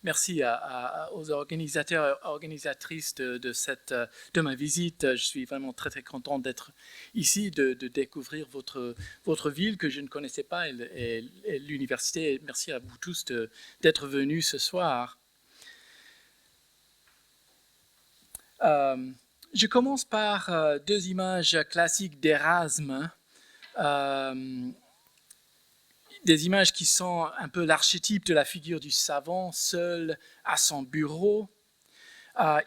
merci aux organisateurs et organisatrices de ma visite. Je suis vraiment très, très content d'être ici, de découvrir votre ville que je ne connaissais pas et l'université. Merci à vous tous d'être venus ce soir. Je commence par deux images classiques d'Erasme. Des images qui sont un peu l'archétype de la figure du savant, seul à son bureau.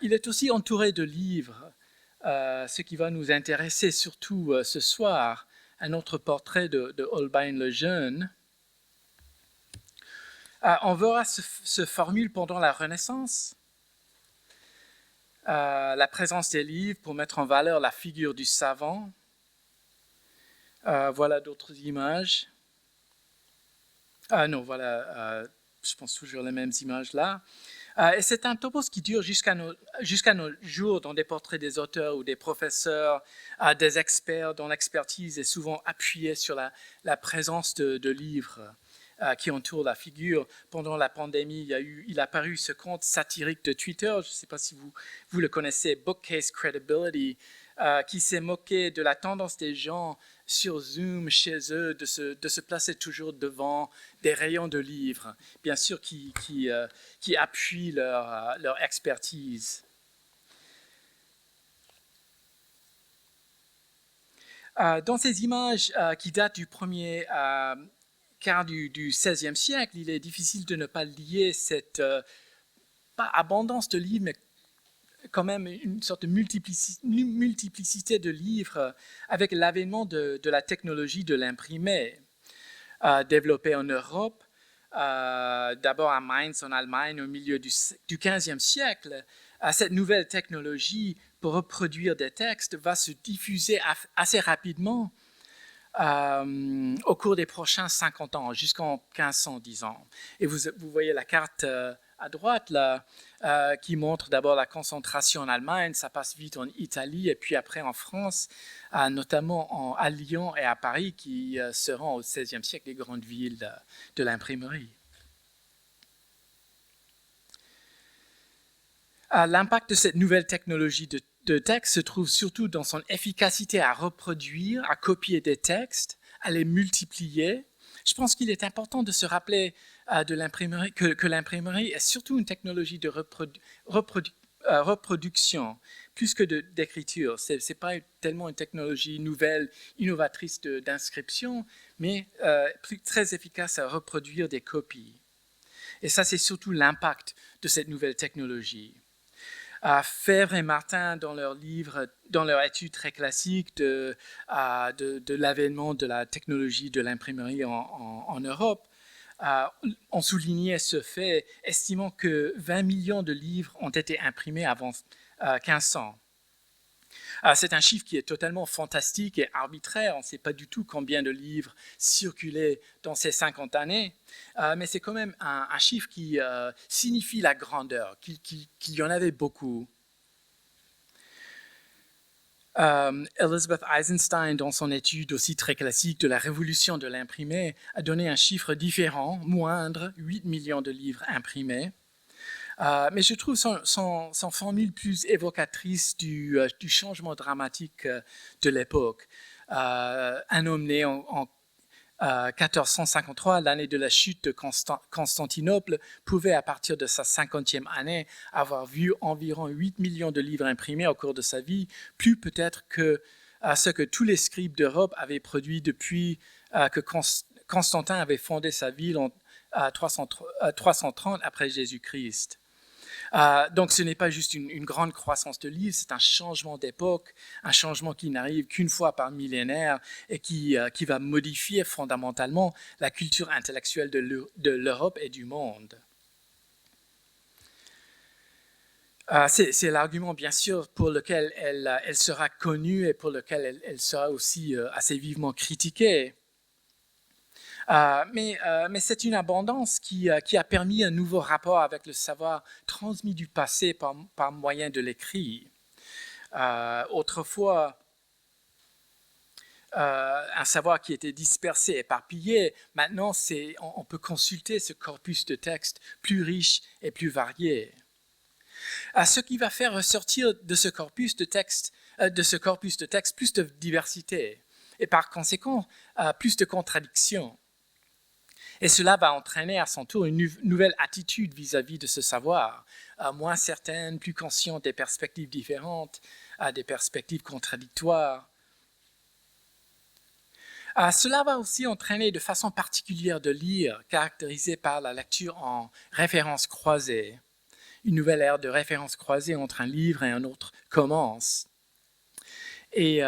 Il est aussi entouré de livres, ce qui va nous intéresser surtout ce soir, un autre portrait de Holbein le Jeune. On verra ce formule pendant la Renaissance, la présence des livres pour mettre en valeur la figure du savant. Voilà d'autres images. Non, voilà, je pense toujours les mêmes images là. Et c'est un topos qui dure jusqu'à nos jours dans des portraits des auteurs ou des professeurs, des experts dont l'expertise est souvent appuyée sur la présence de livres qui entourent la figure. Pendant la pandémie, il a apparu ce compte satirique de Twitter, je ne sais pas si vous le connaissez, Bookcase Credibility, qui s'est moqué de la tendance des gens sur Zoom chez eux de se placer toujours devant des rayons de livres, bien sûr qui appuient leur expertise. Dans ces images qui datent du premier quart du XVIe siècle, il est difficile de ne pas lier cette pas abondance de livres, mais quand même une sorte de multiplicité de livres avec l'avènement de la technologie de l'imprimé, développée en Europe, d'abord à Mainz en Allemagne au milieu du XVe siècle. Cette nouvelle technologie pour reproduire des textes va se diffuser assez rapidement au cours des prochains 50 ans, jusqu'en 1500, disons. Et vous voyez la carte à droite, là, qui montre d'abord la concentration en Allemagne, ça passe vite en Italie et puis après en France, notamment à Lyon et à Paris, qui seront au XVIe siècle les grandes villes de l'imprimerie. L'impact de cette nouvelle technologie de texte se trouve surtout dans son efficacité à reproduire, à copier des textes, à les multiplier. Je pense qu'il est important de se rappeler de l'imprimerie, que l'imprimerie est surtout une technologie de reproduction, plus que d'écriture. Ce n'est pas tellement une technologie nouvelle, innovatrice d'inscription, mais très efficace à reproduire des copies. Et ça, c'est surtout l'impact de cette nouvelle technologie. Fèvre et Martin, dans leur livre, dans leur étude très classique de l'avènement de la technologie de l'imprimerie en Europe, ont souligné ce fait, estimant que 20 millions de livres ont été imprimés avant 1500. C'est un chiffre qui est totalement fantastique et arbitraire. On ne sait pas du tout combien de livres circulaient dans ces 50 années, mais c'est quand même un chiffre qui signifie la grandeur, qu'il y en avait beaucoup. Elizabeth Eisenstein, dans son étude aussi très classique de la révolution de l'imprimé, a donné un chiffre différent, moindre, 8 millions de livres imprimés. Mais je trouve son formule plus évocatrice du changement dramatique de l'époque. Un homme né en 1453, l'année de la chute de Constantinople, pouvait à partir de sa 50e année avoir vu environ 8 millions de livres imprimés au cours de sa vie, plus peut-être que ce que tous les scribes d'Europe avaient produit depuis que Constantin avait fondé sa ville en 330 après Jésus-Christ. Donc ce n'est pas juste une grande croissance de livres, c'est un changement d'époque, un changement qui n'arrive qu'une fois par millénaire et qui va modifier fondamentalement la culture intellectuelle de l'Europe et du monde. C'est l'argument, bien sûr, pour lequel elle sera connue et pour lequel elle sera aussi assez vivement critiquée. Mais c'est une abondance qui a permis un nouveau rapport avec le savoir transmis du passé par moyen de l'écrit. Autrefois, un savoir qui était dispersé, éparpillé. Maintenant, on peut consulter ce corpus de textes plus riche et plus varié. Ce qui va faire ressortir de ce corpus de texte plus de diversité et par conséquent plus de contradictions. Et cela va entraîner à son tour une nouvelle attitude vis-à-vis de ce savoir, moins certaine, plus consciente des perspectives différentes, des perspectives contradictoires. Cela va aussi entraîner de façon particulière de lire, caractérisée par la lecture en référence croisée. Une nouvelle ère de référence croisée entre un livre et un autre commence. Et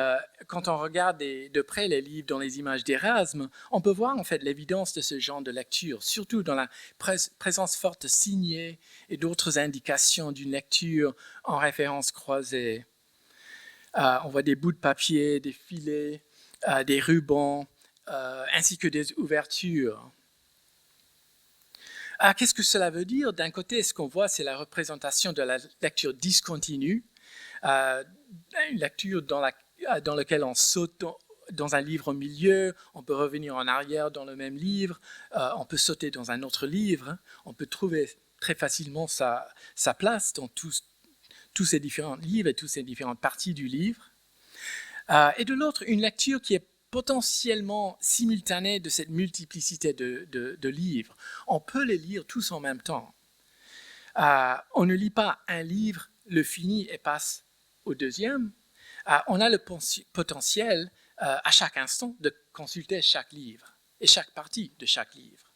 quand on regarde de près les livres dans les images d'Erasme, on peut voir en fait l'évidence de ce genre de lecture, surtout dans la présence forte signée et d'autres indications d'une lecture en référence croisée. On voit des bouts de papier, des filets, des rubans, ainsi que des ouvertures. Qu'est-ce que cela veut dire? D'un côté, ce qu'on voit, c'est la représentation de la lecture discontinue, une lecture dans laquelle on saute dans un livre au milieu, on peut revenir en arrière dans le même livre, on peut sauter dans un autre livre, on peut trouver très facilement sa place dans tous ces différents livres et toutes ces différentes parties du livre. Et de l'autre, une lecture qui est potentiellement simultanée de cette multiplicité de livres. On peut les lire tous en même temps. On ne lit pas un livre, le finit et passe au deuxième. On a le potentiel à chaque instant de consulter chaque livre et chaque partie de chaque livre.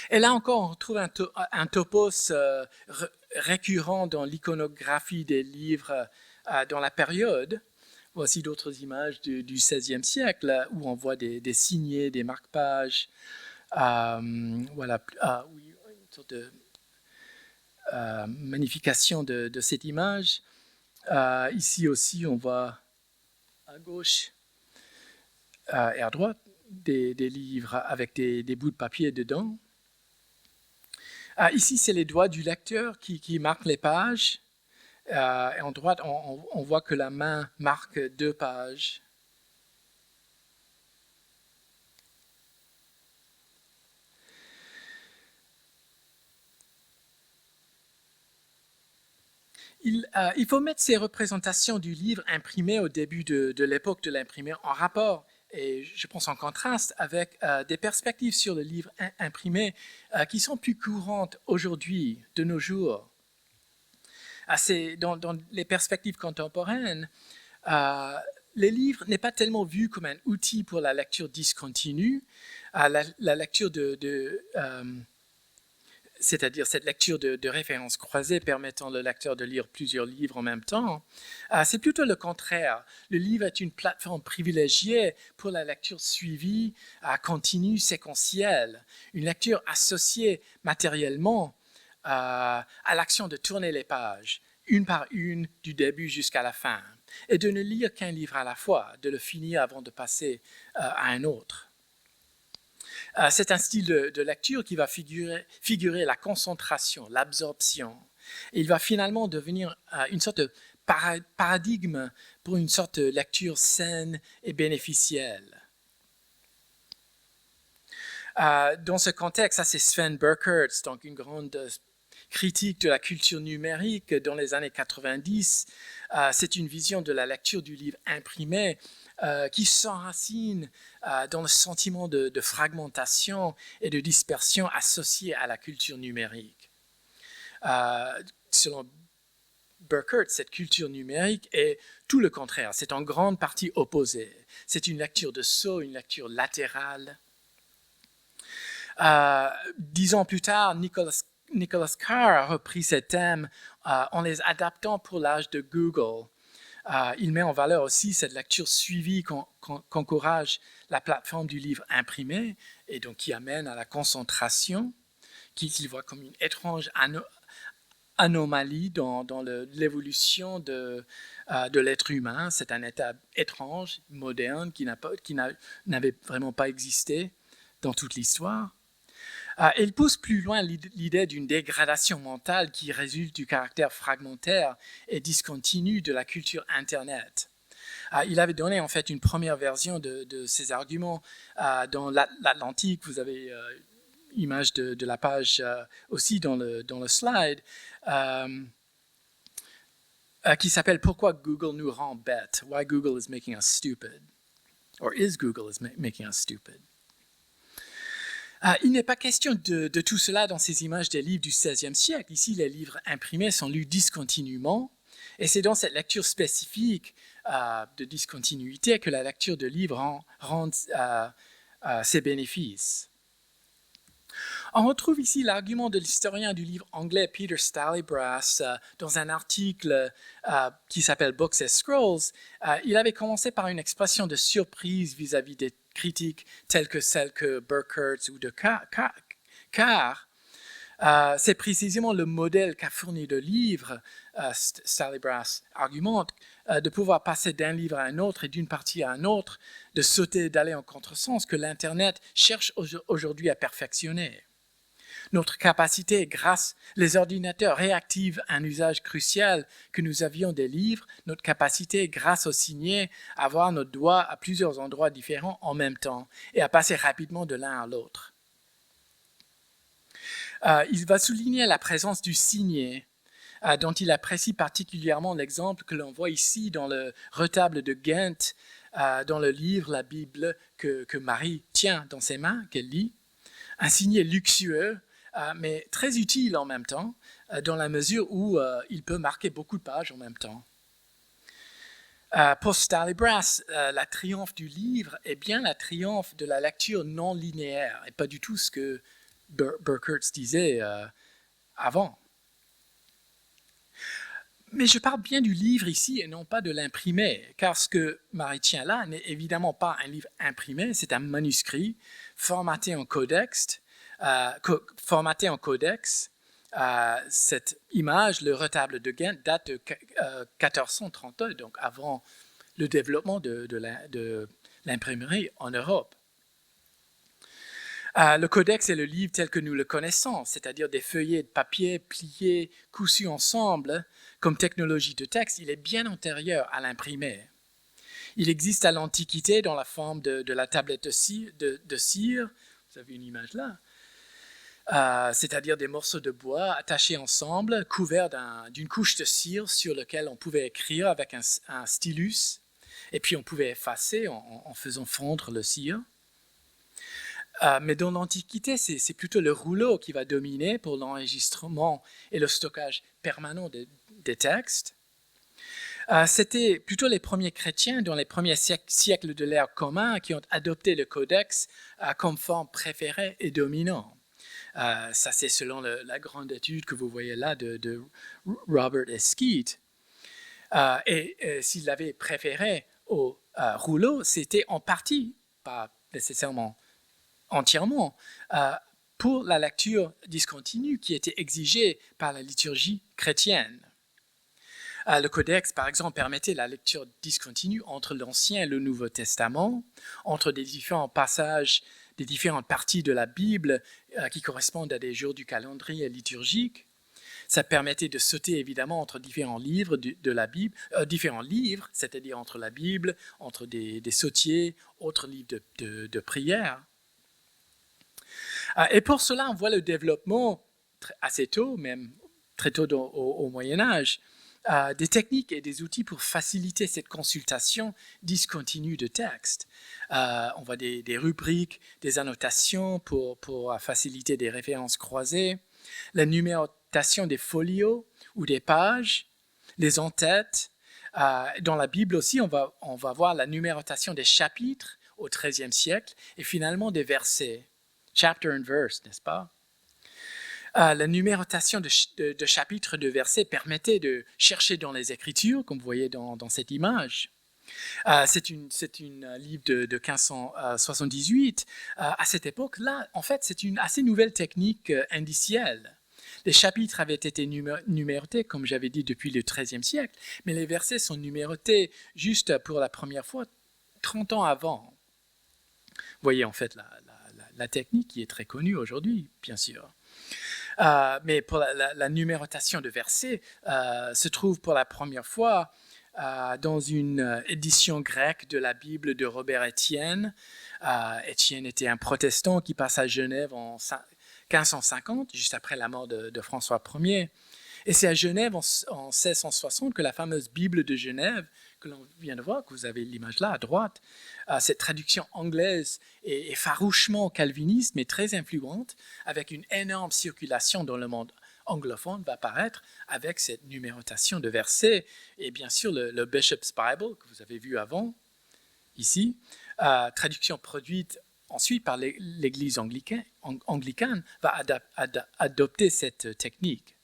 Et là encore, on retrouve un topos récurrent dans l'iconographie des livres dans la période. Voici d'autres images du XVIe siècle où on voit des signets, des marque-pages. Voilà, oui, une sorte de magnification de cette image. Ici aussi, on voit à gauche et à droite des livres avec des bouts de papier dedans. Ici, c'est les doigts du lecteur qui marquent les pages. Et en droite, on voit que la main marque 2 pages. Il faut mettre ces représentations du livre imprimé au début de l'époque de l'imprimé en rapport, et je pense en contraste, avec des perspectives sur le livre imprimé qui sont plus courantes aujourd'hui, de nos jours. Dans les perspectives contemporaines, le livre n'est pas tellement vu comme un outil pour la lecture discontinue. La lecture c'est-à-dire cette lecture de références croisées permettant au lecteur de lire plusieurs livres en même temps, c'est plutôt le contraire. Le livre est une plateforme privilégiée pour la lecture suivie, continue, séquentielle, une lecture associée matériellement à l'action de tourner les pages, une par une, du début jusqu'à la fin, et de ne lire qu'un livre à la fois, de le finir avant de passer à un autre. C'est un style de lecture qui va figurer la concentration, l'absorption. Et il va finalement devenir une sorte de paradigme pour une sorte de lecture saine et bénéficielle. Dans ce contexte, ça c'est Sven Burkert, donc une grande critique de la culture numérique dans les années 90. C'est une vision de la lecture du livre imprimé qui s'enracine dans le sentiment de fragmentation et de dispersion associé à la culture numérique. Selon Burkert, cette culture numérique est tout le contraire, c'est en grande partie opposé. C'est une lecture de saut, une lecture latérale. 10 ans plus tard, Nicholas Carr a repris ces thèmes en les adaptant pour l'âge de Google. Il met en valeur aussi cette lecture suivie qu'encourage la plateforme du livre imprimé et donc qui amène à la concentration, qu'il voit comme une étrange anomalie dans l'évolution de l'être humain. C'est un état étrange, moderne, qui n'avait vraiment pas existé dans toute l'histoire. Il pousse plus loin l'idée d'une dégradation mentale qui résulte du caractère fragmentaire et discontinu de la culture Internet. Il avait donné en fait une première version de ces arguments dans l'Atlantique. Vous avez image de la page aussi dans le slide, qui s'appelle Pourquoi Google nous rend bêtes? Why Google is making us stupid? Or is Google is making us stupid? Il n'est pas question de tout cela dans ces images des livres du XVIe siècle. Ici, les livres imprimés sont lus discontinuement, et c'est dans cette lecture spécifique de discontinuité que la lecture de livres rend ses bénéfices. On retrouve ici l'argument de l'historien du livre anglais Peter Stallybrass dans un article qui s'appelle Books as Scrolls. Il avait commencé par une expression de surprise vis-à-vis des critiques telles que celles que Burkhardt ou de Carr. C'est précisément le modèle qu'a fourni le livre, Stallybrass argumente, de pouvoir passer d'un livre à un autre et d'une partie à un autre, de sauter, d'aller en contresens, que l'Internet cherche aujourd'hui à perfectionner. Notre capacité, grâce les ordinateurs réactivent un usage crucial que nous avions des livres, notre capacité, grâce au signet, à avoir notre doigt à plusieurs endroits différents en même temps et à passer rapidement de l'un à l'autre. Il va souligner la présence du signet, dont il apprécie particulièrement l'exemple que l'on voit ici dans le retable de Ghent, dans le livre, la Bible que Marie tient dans ses mains, qu'elle lit. Un signet luxueux, mais très utile en même temps, dans la mesure où il peut marquer beaucoup de pages en même temps. Pour Stallybrass, la triomphe du livre est bien la triomphe de la lecture non linéaire, et pas du tout ce que Burkhardt disait avant. Mais je parle bien du livre ici et non pas de l'imprimé, car ce que Marie tient là n'est évidemment pas un livre imprimé, c'est un manuscrit formaté en codex. Cette image, le retable de Ghent, date de 1432, donc avant le développement de l'imprimerie en Europe. Le codex est le livre tel que nous le connaissons, c'est-à-dire des feuillets de papier pliés, cousus ensemble. Comme technologie de texte, il est bien antérieur à l'imprimé. Il existe à l'Antiquité dans la forme de la tablette de cire. Vous avez une image là. C'est-à-dire des morceaux de bois attachés ensemble, couverts d'une couche de cire sur laquelle on pouvait écrire avec un stylus, et puis on pouvait effacer en faisant fondre le cire. Mais dans l'Antiquité, c'est plutôt le rouleau qui va dominer pour l'enregistrement et le stockage permanent des textes. C'était plutôt les premiers chrétiens dans les premiers siècles de l'ère commune qui ont adopté le codex comme forme préférée et dominante. Ça, c'est selon la grande étude que vous voyez là de Robert S. Skeet. Et s'il l'avait préféré au rouleau, c'était en partie, pas nécessairement entièrement, pour la lecture discontinue qui était exigée par la liturgie chrétienne. Le codex, par exemple, permettait la lecture discontinue entre l'Ancien et le Nouveau Testament, entre des différents passages, des différentes parties de la Bible qui correspondent à des jours du calendrier liturgique. Ça permettait de sauter évidemment entre différents livres de la Bible, différents livres, c'est-à-dire entre la Bible, entre des sautiers, autres livres de prière. Et pour cela, on voit le développement assez tôt, même très tôt au Moyen-Âge, des techniques et des outils pour faciliter cette consultation discontinue de texte. On voit des rubriques, des annotations pour faciliter des références croisées, la numérotation des folios ou des pages, les en-têtes. Dans la Bible aussi, on va voir la numérotation des chapitres au XIIIe siècle et finalement des versets. Chapter and verse, n'est-ce pas? La numérotation de chapitres de versets permettait de chercher dans les Écritures, comme vous voyez dans cette image. C'est une livre de 1578. À cette époque-là, en fait, c'est une assez nouvelle technique indicielle. Les chapitres avaient été numérotés, comme j'avais dit, depuis le XIIIe siècle, mais les versets sont numérotés juste pour la première fois 30 ans avant. Vous voyez en fait la technique qui est très connue aujourd'hui, bien sûr. Mais pour la numérotation de versets se trouve pour la première fois dans une édition grecque de la Bible de Robert Estienne. Estienne était un protestant qui passe à Genève en 1550, juste après la mort de François Ier. Et c'est à Genève en 1660 que la fameuse Bible de Genève, que l'on vient de voir, que vous avez l'image là à droite, cette traduction anglaise est farouchement calviniste, mais très influente, avec une énorme circulation dans le monde anglophone, va apparaître avec cette numérotation de versets. Et bien sûr, le Bishop's Bible, que vous avez vu avant, ici, traduction produite ensuite par l'Église anglicane, va adopter cette technique.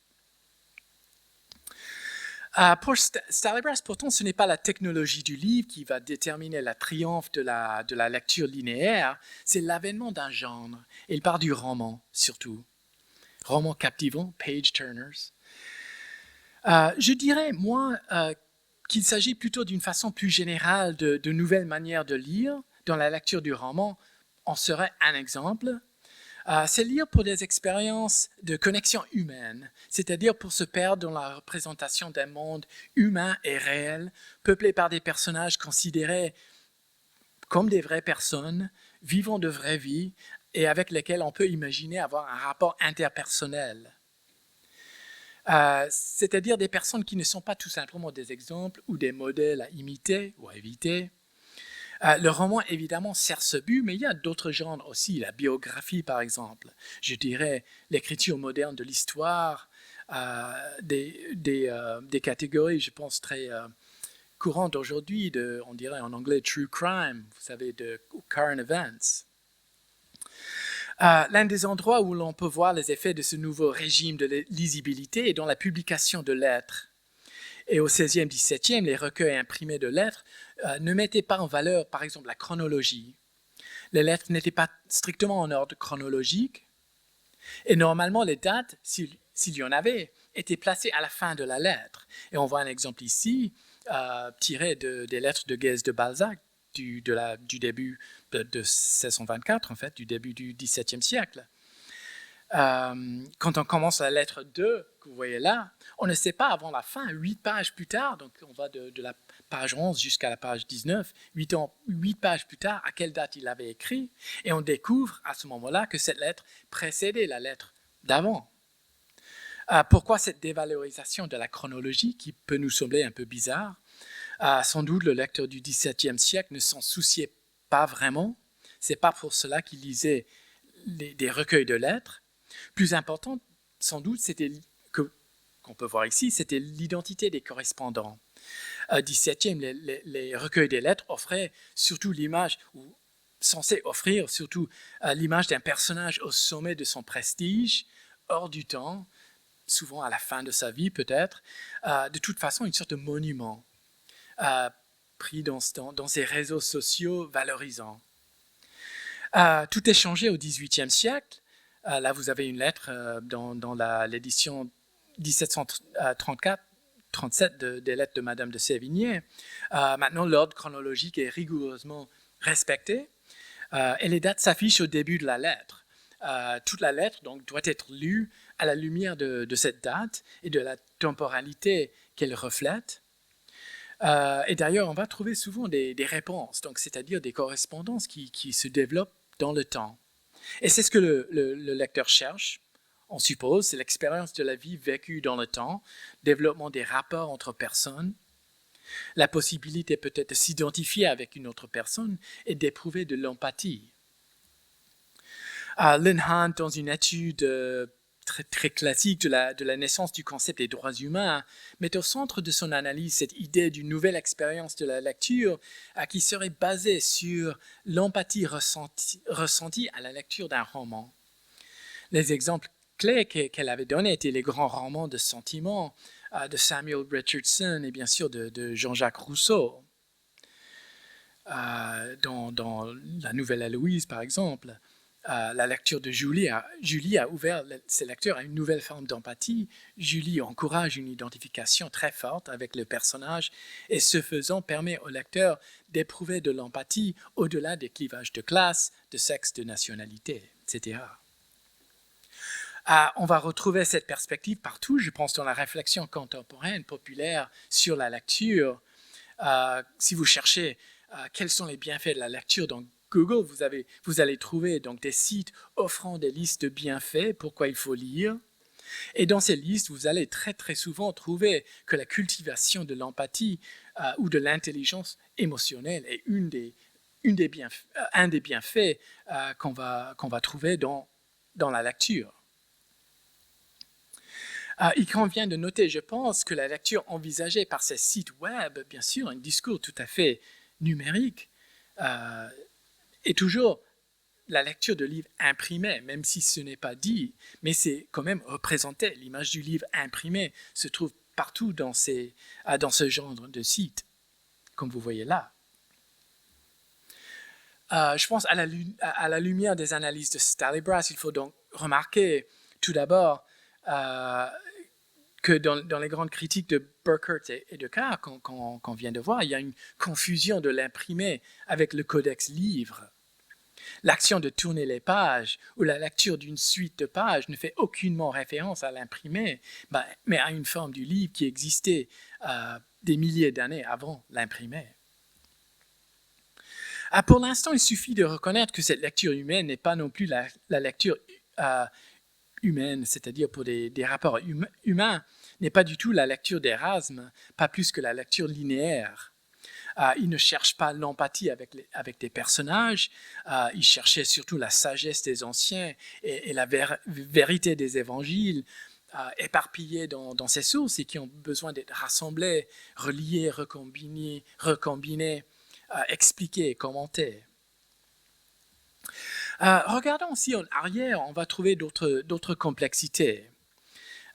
Pour Stalibras, pourtant, ce n'est pas la technologie du livre qui va déterminer le triomphe de la lecture linéaire, c'est l'avènement d'un genre. Il part du roman, surtout. Roman captivant, page-turners. Je dirais, moi, qu'il s'agit plutôt d'une façon plus générale de nouvelles manières de lire. Dans la lecture du roman, en serait un exemple. C'est lire pour des expériences de connexion humaine, c'est-à-dire pour se perdre dans la représentation d'un monde humain et réel, peuplé par des personnages considérés comme des vraies personnes, vivant de vraies vies et avec lesquels on peut imaginer avoir un rapport interpersonnel. C'est-à-dire des personnes qui ne sont pas tout simplement des exemples ou des modèles à imiter ou à éviter. Le roman, évidemment, sert ce but, mais il y a d'autres genres aussi, la biographie, par exemple. Je dirais l'écriture moderne de l'histoire, des catégories, je pense, très courantes aujourd'hui, on dirait en anglais « true crime », vous savez, de current events. L'un des endroits où l'on peut voir les effets de ce nouveau régime de lisibilité est dans la publication de lettres. Et au 16e, 17e, les recueils imprimés de lettres ne mettaient pas en valeur, par exemple, la chronologie. Les lettres n'étaient pas strictement en ordre chronologique. Et normalement, les dates, s'il y en avait, étaient placées à la fin de la lettre. Et on voit un exemple ici, tiré des lettres de Guez de Balzac, du début de 1624, en fait, du début du XVIIe siècle. Quand on commence la lettre 2, que vous voyez là, on ne sait pas avant la fin, 8 pages plus tard, donc on va de la page 11 jusqu'à la page 19, 8 pages plus tard, à quelle date il avait écrit, et on découvre à ce moment-là que cette lettre précédait la lettre d'avant. Pourquoi cette dévalorisation de la chronologie qui peut nous sembler un peu bizarre? Sans doute le lecteur du XVIIe siècle ne s'en souciait pas vraiment, c'est pas pour cela qu'il lisait des recueils de lettres. Plus important, sans doute, qu'on peut voir ici, c'était l'identité des correspondants. Au XVIIe, les recueils des lettres offraient surtout l'image, ou censés offrir surtout l'image d'un personnage au sommet de son prestige, hors du temps, souvent à la fin de sa vie peut-être, de toute façon une sorte de monument, pris dans ces réseaux sociaux valorisants. Tout est changé au XVIIIe siècle. Là, vous avez une lettre dans l'édition 1734-37 des lettres de Madame de Sévigné. Maintenant, l'ordre chronologique est rigoureusement respecté et les dates s'affichent au début de la lettre. Toute la lettre donc, doit être lue à la lumière de cette date et de la temporalité qu'elle reflète. Et d'ailleurs, on va trouver souvent des réponses, donc c'est-à-dire des correspondances qui se développent dans le temps. Et c'est ce que le lecteur cherche, on suppose, c'est l'expérience de la vie vécue dans le temps, développement des rapports entre personnes, la possibilité peut-être de s'identifier avec une autre personne et d'éprouver de l'empathie. Lynn Hunt, dans une étude très classique de la naissance du concept des droits humains, met au centre de son analyse cette idée d'une nouvelle expérience de la lecture qui serait basée sur l'empathie ressentie à la lecture d'un roman. Les exemples clés qu'elle avait donnés étaient les grands romans de sentiments de Samuel Richardson et bien sûr de Jean-Jacques Rousseau. Dans La Nouvelle Héloïse, par exemple, la lecture de Julie a ouvert ses lecteurs à une nouvelle forme d'empathie. Julie encourage une identification très forte avec le personnage et ce faisant permet au lecteur d'éprouver de l'empathie au-delà des clivages de classe, de sexe, de nationalité, etc. On va retrouver cette perspective partout, je pense, dans la réflexion contemporaine populaire sur la lecture. Si vous cherchez quels sont les bienfaits de la lecture dans Google, vous allez trouver donc des sites offrant des listes de bienfaits, pourquoi il faut lire. Et dans ces listes, vous allez très très souvent trouver que la cultivation de l'empathie ou de l'intelligence émotionnelle est un des bienfaits qu'on va trouver dans la lecture. Il convient de noter, je pense, que la lecture envisagée par ces sites web, bien sûr, un discours tout à fait numérique, est toujours la lecture de livres imprimés, même si ce n'est pas dit, mais c'est quand même représenté. L'image du livre imprimé se trouve partout dans ce genre de site, comme vous voyez là. Je pense à la lumière des analyses de Stalybras, il faut donc remarquer tout d'abord que dans les grandes critiques de Burkert et de Carr qu'on vient de voir, il y a une confusion de l'imprimé avec le codex livre. L'action de tourner les pages ou la lecture d'une suite de pages ne fait aucunement référence à l'imprimé, mais à une forme du livre qui existait des milliers d'années avant l'imprimé. Pour l'instant, il suffit de reconnaître que cette lecture humaine n'est pas non plus la lecture humaine, c'est-à-dire pour des rapports humains, n'est pas du tout la lecture d'Erasme, pas plus que la lecture linéaire. Il ne cherche pas l'empathie avec des personnages, il cherchait surtout la sagesse des anciens et la vérité des évangiles, éparpillés dans ces sources et qui ont besoin d'être rassemblés, reliés, recombinés, expliqués et commentés. Regardons aussi en arrière, on va trouver d'autres complexités.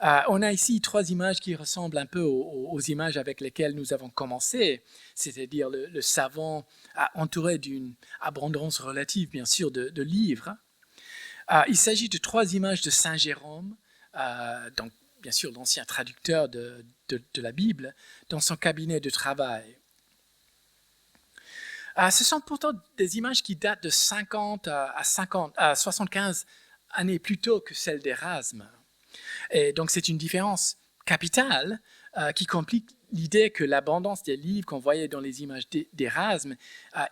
On a ici 3 images qui ressemblent un peu aux images avec lesquelles nous avons commencé, c'est-à-dire le savant entouré d'une abondance relative, bien sûr, de livres. Il s'agit de 3 images de Saint Jérôme, donc bien sûr l'ancien traducteur de la Bible, dans son cabinet de travail. Ce sont pourtant des images qui datent de 50 à 75 années plus tôt que celles d'Erasme. Et donc c'est une différence capitale qui complique l'idée que l'abondance des livres qu'on voyait dans les images d'Erasme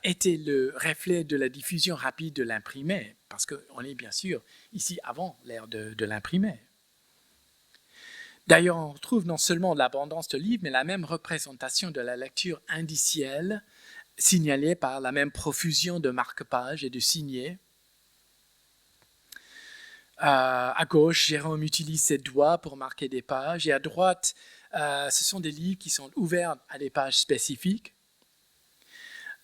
était le reflet de la diffusion rapide de l'imprimé, parce qu'on est bien sûr ici avant l'ère de l'imprimé. D'ailleurs, on retrouve non seulement l'abondance de livres, mais la même représentation de la lecture indicielle, signalée par la même profusion de marque-pages et de signets. À gauche, Jérôme utilise ses doigts pour marquer des pages, et à droite, ce sont des livres qui sont ouverts à des pages spécifiques.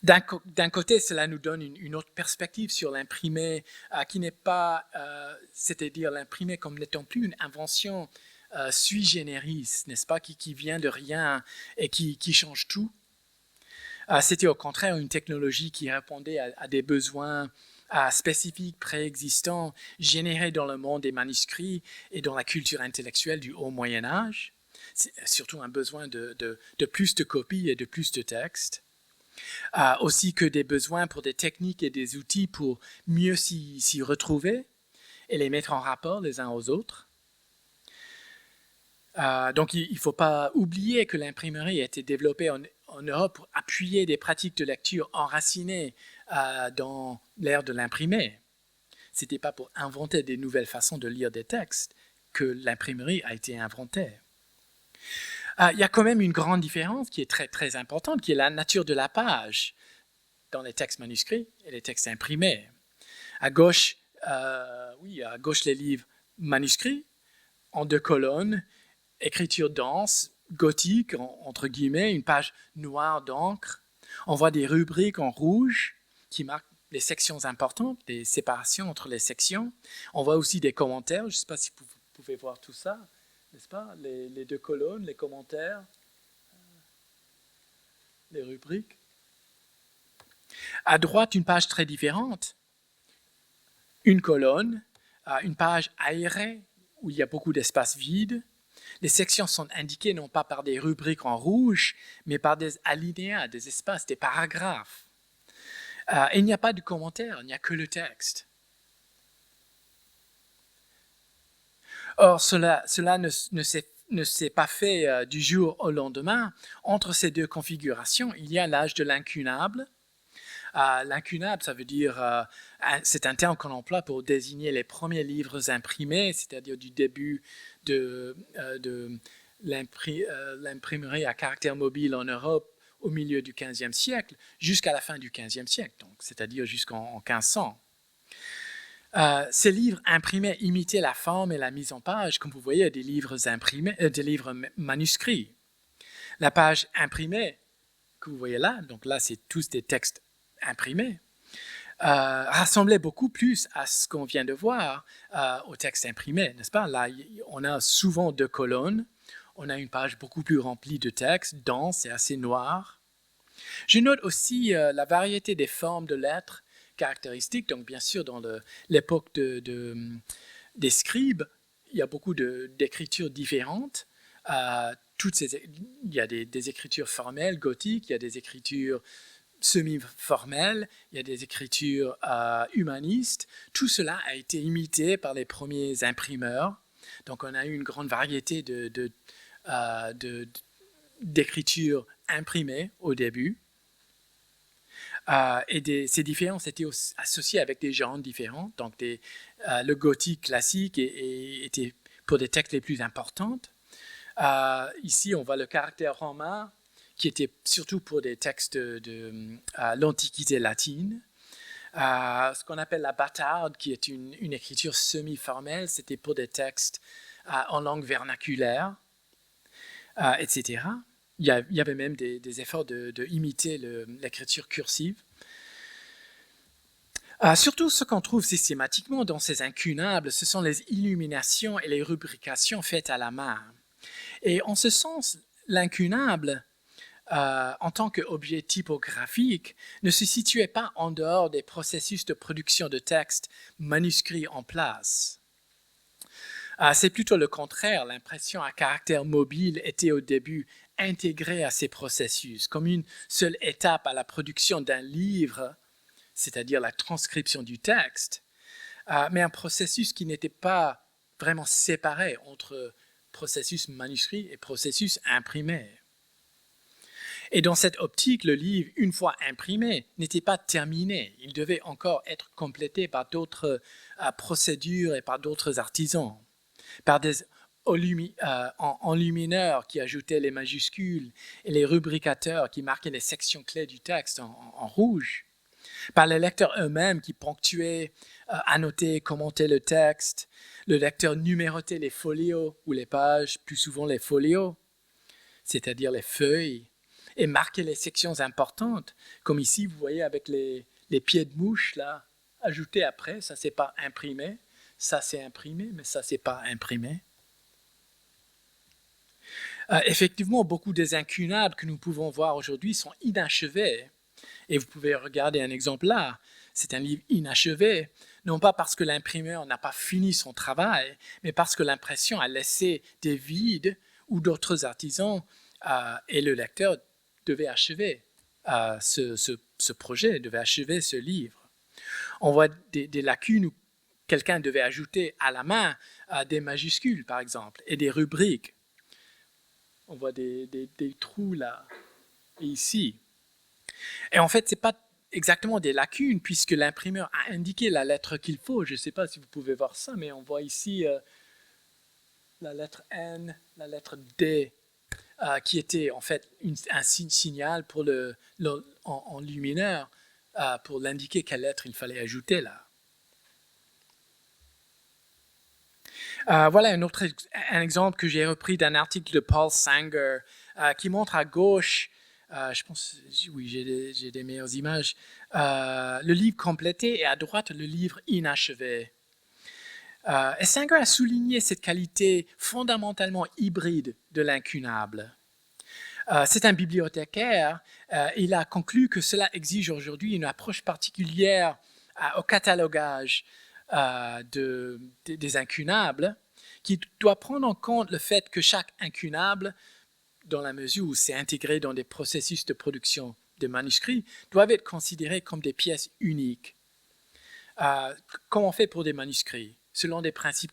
D'un côté, cela nous donne une autre perspective sur l'imprimé, qui n'est pas, c'est-à-dire l'imprimé comme n'étant plus une invention sui generis, n'est-ce pas, qui vient de rien et qui change tout. C'était au contraire une technologie qui répondait à des besoins spécifiques préexistants générés dans le monde des manuscrits et dans la culture intellectuelle du Haut Moyen-Âge. C'est surtout un besoin de plus de copies et de plus de textes. Aussi que des besoins pour des techniques et des outils pour mieux s'y retrouver et les mettre en rapport les uns aux autres. Donc il ne faut pas oublier que l'imprimerie a été développée en Europe pour appuyer des pratiques de lecture enracinées dans l'ère de l'imprimé. Ce n'était pas pour inventer des nouvelles façons de lire des textes que l'imprimerie a été inventée. Il y a quand même une grande différence qui est très, très importante, qui est la nature de la page dans les textes manuscrits et les textes imprimés. À gauche, les livres manuscrits en 2 colonnes, écriture dense, gothique, entre guillemets, une page noire d'encre. On voit des rubriques en rouge qui marquent les sections importantes, les séparations entre les sections. On voit aussi des commentaires, je ne sais pas si vous pouvez voir tout ça, n'est-ce pas, les 2 colonnes, les commentaires, les rubriques. À droite, une page très différente, une colonne, une page aérée où il y a beaucoup d'espace vide. Les sections sont indiquées non pas par des rubriques en rouge, mais par des alinéas, des espaces, des paragraphes. Et il n'y a pas de commentaire, il n'y a que le texte. Or, cela ne s'est ne s'est pas fait du jour au lendemain. Entre ces deux configurations, il y a l'âge de l'incunable. L'incunable, ça veut dire, c'est un terme qu'on emploie pour désigner les premiers livres imprimés, c'est-à-dire du début de l'imprimerie à caractère mobile en Europe au milieu du XVe siècle jusqu'à la fin du XVe siècle, donc, c'est-à-dire jusqu'en 1500. Ces livres imprimés imitaient la forme et la mise en page, comme vous voyez, des livres imprimés, des livres manuscrits. La page imprimée que vous voyez là, donc là c'est tous des textes imprimés, rassemblait beaucoup plus à ce qu'on vient de voir au texte imprimé, n'est-ce pas? Là, on a souvent 2 colonnes, on a une page beaucoup plus remplie de textes, dense et assez noire. Je note aussi la variété des formes de lettres caractéristiques. Donc, bien sûr, dans l'époque des scribes, il y a beaucoup d'écritures différentes. Il y a des écritures formelles, gothiques, il y a des écritures semi-formelles, il y a des écritures humanistes. Tout cela a été imité par les premiers imprimeurs. Donc, on a eu une grande variété d'écritures imprimées au début. Ces différences étaient associées avec des genres différents. Donc, le gothique classique était pour des textes les plus importants. Ici, on voit le caractère romain, qui était surtout pour des textes de l'Antiquité latine. Ce qu'on appelle la bâtarde, qui est une écriture semi-formelle, c'était pour des textes en langue vernaculaire, etc. Il y avait même des efforts de imiter l'écriture cursive. Surtout, ce qu'on trouve systématiquement dans ces incunables, ce sont les illuminations et les rubrications faites à la main. Et en ce sens, l'incunable, en tant qu'objet typographique, ne se situait pas en dehors des processus de production de textes manuscrits en place. C'est plutôt le contraire. L'impression à caractère mobile était au début intégrée à ces processus, comme une seule étape à la production d'un livre, c'est-à-dire la transcription du texte, mais un processus qui n'était pas vraiment séparé entre processus manuscrit et processus imprimé. Et dans cette optique, le livre, une fois imprimé, n'était pas terminé. Il devait encore être complété par d'autres procédures et par d'autres artisans, par des enlumineurs qui ajoutaient les majuscules et les rubricateurs qui marquaient les sections clés du texte en rouge, par les lecteurs eux-mêmes qui ponctuaient, annotaient, commentaient le texte. Le lecteur numérotait les folios ou les pages, plus souvent les folios, c'est-à-dire les feuilles, et marquait les sections importantes, comme ici, vous voyez, avec les pieds de mouche, là, ajoutés après. Ça, c'est pas imprimé. Ça, c'est imprimé, mais ça, c'est pas imprimé. Effectivement, beaucoup des incunables que nous pouvons voir aujourd'hui sont inachevés. Et vous pouvez regarder un exemple là. C'est un livre inachevé, non pas parce que l'imprimeur n'a pas fini son travail, mais parce que l'impression a laissé des vides où d'autres artisans et le lecteur devaient achever ce projet, devaient achever ce livre. On voit des lacunes où quelqu'un devait ajouter à la main des majuscules, par exemple, et des rubriques. On voit des trous là et ici. Et en fait, ce n'est pas exactement des lacunes, puisque l'imprimeur a indiqué la lettre qu'il faut. Je ne sais pas si vous pouvez voir ça, mais on voit ici la lettre N, la lettre D, qui était en fait un signal pour en lumineur pour l'indiquer quelle lettre il fallait ajouter là. Voilà un exemple que j'ai repris d'un article de Paul Sanger qui montre à gauche, je pense, oui, j'ai des meilleures images, le livre complété et à droite le livre inachevé. Et Sanger a souligné cette qualité fondamentalement hybride de l'incunable. C'est un bibliothécaire, il a conclu que cela exige aujourd'hui une approche particulière au catalogage des incunables, qui doit prendre en compte le fait que chaque incunable, dans la mesure où c'est intégré dans des processus de production de manuscrits, doivent être considérés comme des pièces uniques. Comme on fait pour des manuscrits, selon des principes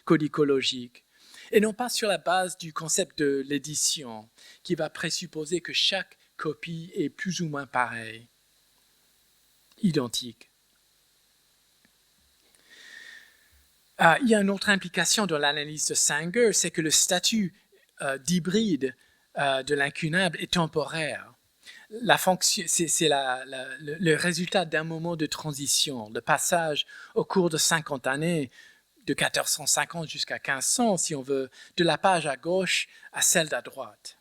codicologiques. et non pas sur la base du concept de l'édition, qui va présupposer que chaque copie est plus ou moins pareille, identique. Il y a une autre implication dans l'analyse de Sanger, c'est que le statut d'hybride de l'incunable est temporaire. La fonction, c'est le résultat d'un moment de transition, le passage au cours de 50 années, de 1450 jusqu'à 1500, si on veut, de la page à gauche à celle à droite.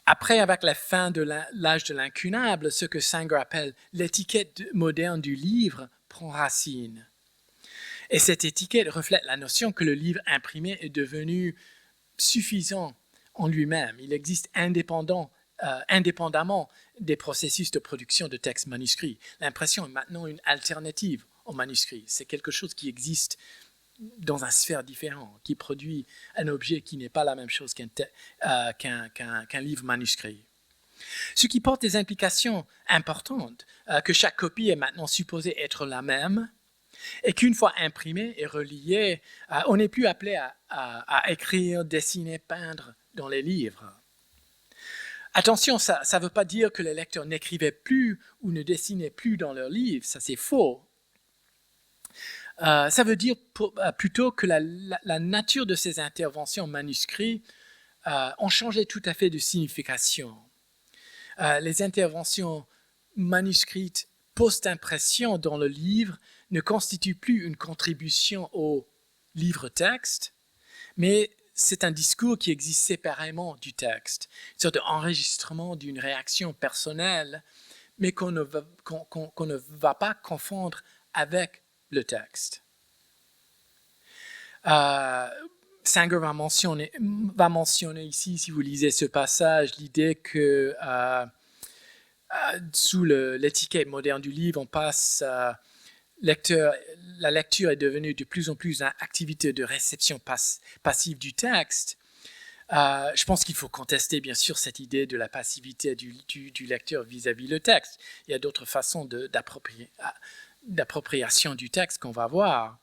Après, avec la fin de l'âge de l'incunable, ce que Sanger appelle l'étiquette moderne du livre prend racine. Et cette étiquette reflète la notion que le livre imprimé est devenu suffisant en lui-même. Il existe indépendamment des processus de production de textes manuscrits. L'impression est maintenant une alternative au manuscrit. C'est quelque chose qui existe dans une sphère différente, qui produit un objet qui n'est pas la même chose qu'un livre manuscrit. Ce qui porte des implications importantes, que chaque copie est maintenant supposée être la même, et qu'une fois imprimée et reliée, on n'est plus appelé à écrire, dessiner, peindre dans les livres. Attention, ça ne veut pas dire que les lecteurs n'écrivaient plus ou ne dessinaient plus dans leurs livres, ça c'est faux. Ça veut dire plutôt que la nature de ces interventions manuscrites ont changé tout à fait de signification. Les interventions manuscrites post-impression dans le livre ne constituent plus une contribution au livre-texte, mais c'est un discours qui existe séparément du texte, une sorte d'enregistrement d'une réaction personnelle, mais qu'on ne va pas confondre avec le texte. Sanger va mentionner ici, si vous lisez ce passage, l'idée que sous l'étiquette moderne du livre, on passe la lecture est devenue de plus en plus une activité de réception passive du texte. Je pense qu'il faut contester bien sûr cette idée de la passivité du lecteur vis-à-vis le texte. Il y a d'autres façons d'appropriation du texte qu'on va voir.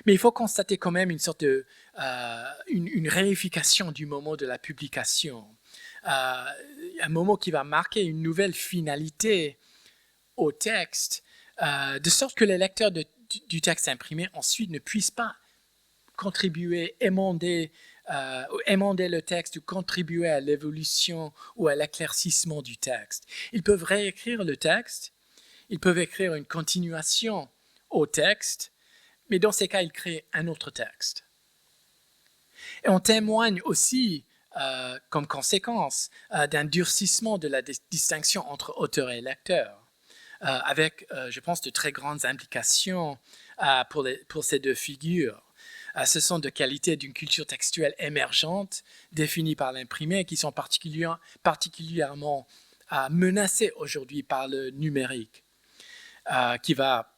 Mais il faut constater quand même une sorte de une réification du moment de la publication. Un moment qui va marquer une nouvelle finalité au texte, de sorte que les lecteurs du texte imprimé ensuite ne puissent pas contribuer, émonder le texte ou contribuer à l'évolution ou à l'éclaircissement du texte. Ils peuvent réécrire le texte, ils peuvent écrire une continuation au texte, mais dans ces cas, ils créent un autre texte. Et on témoigne aussi, comme conséquence, d'un durcissement de la distinction entre auteur et lecteur, avec, je pense, de très grandes implications pour ces deux figures. Ce sont de qualités d'une culture textuelle émergente, définie par l'imprimé, qui sont particulièrement menacées aujourd'hui par le numérique, qui va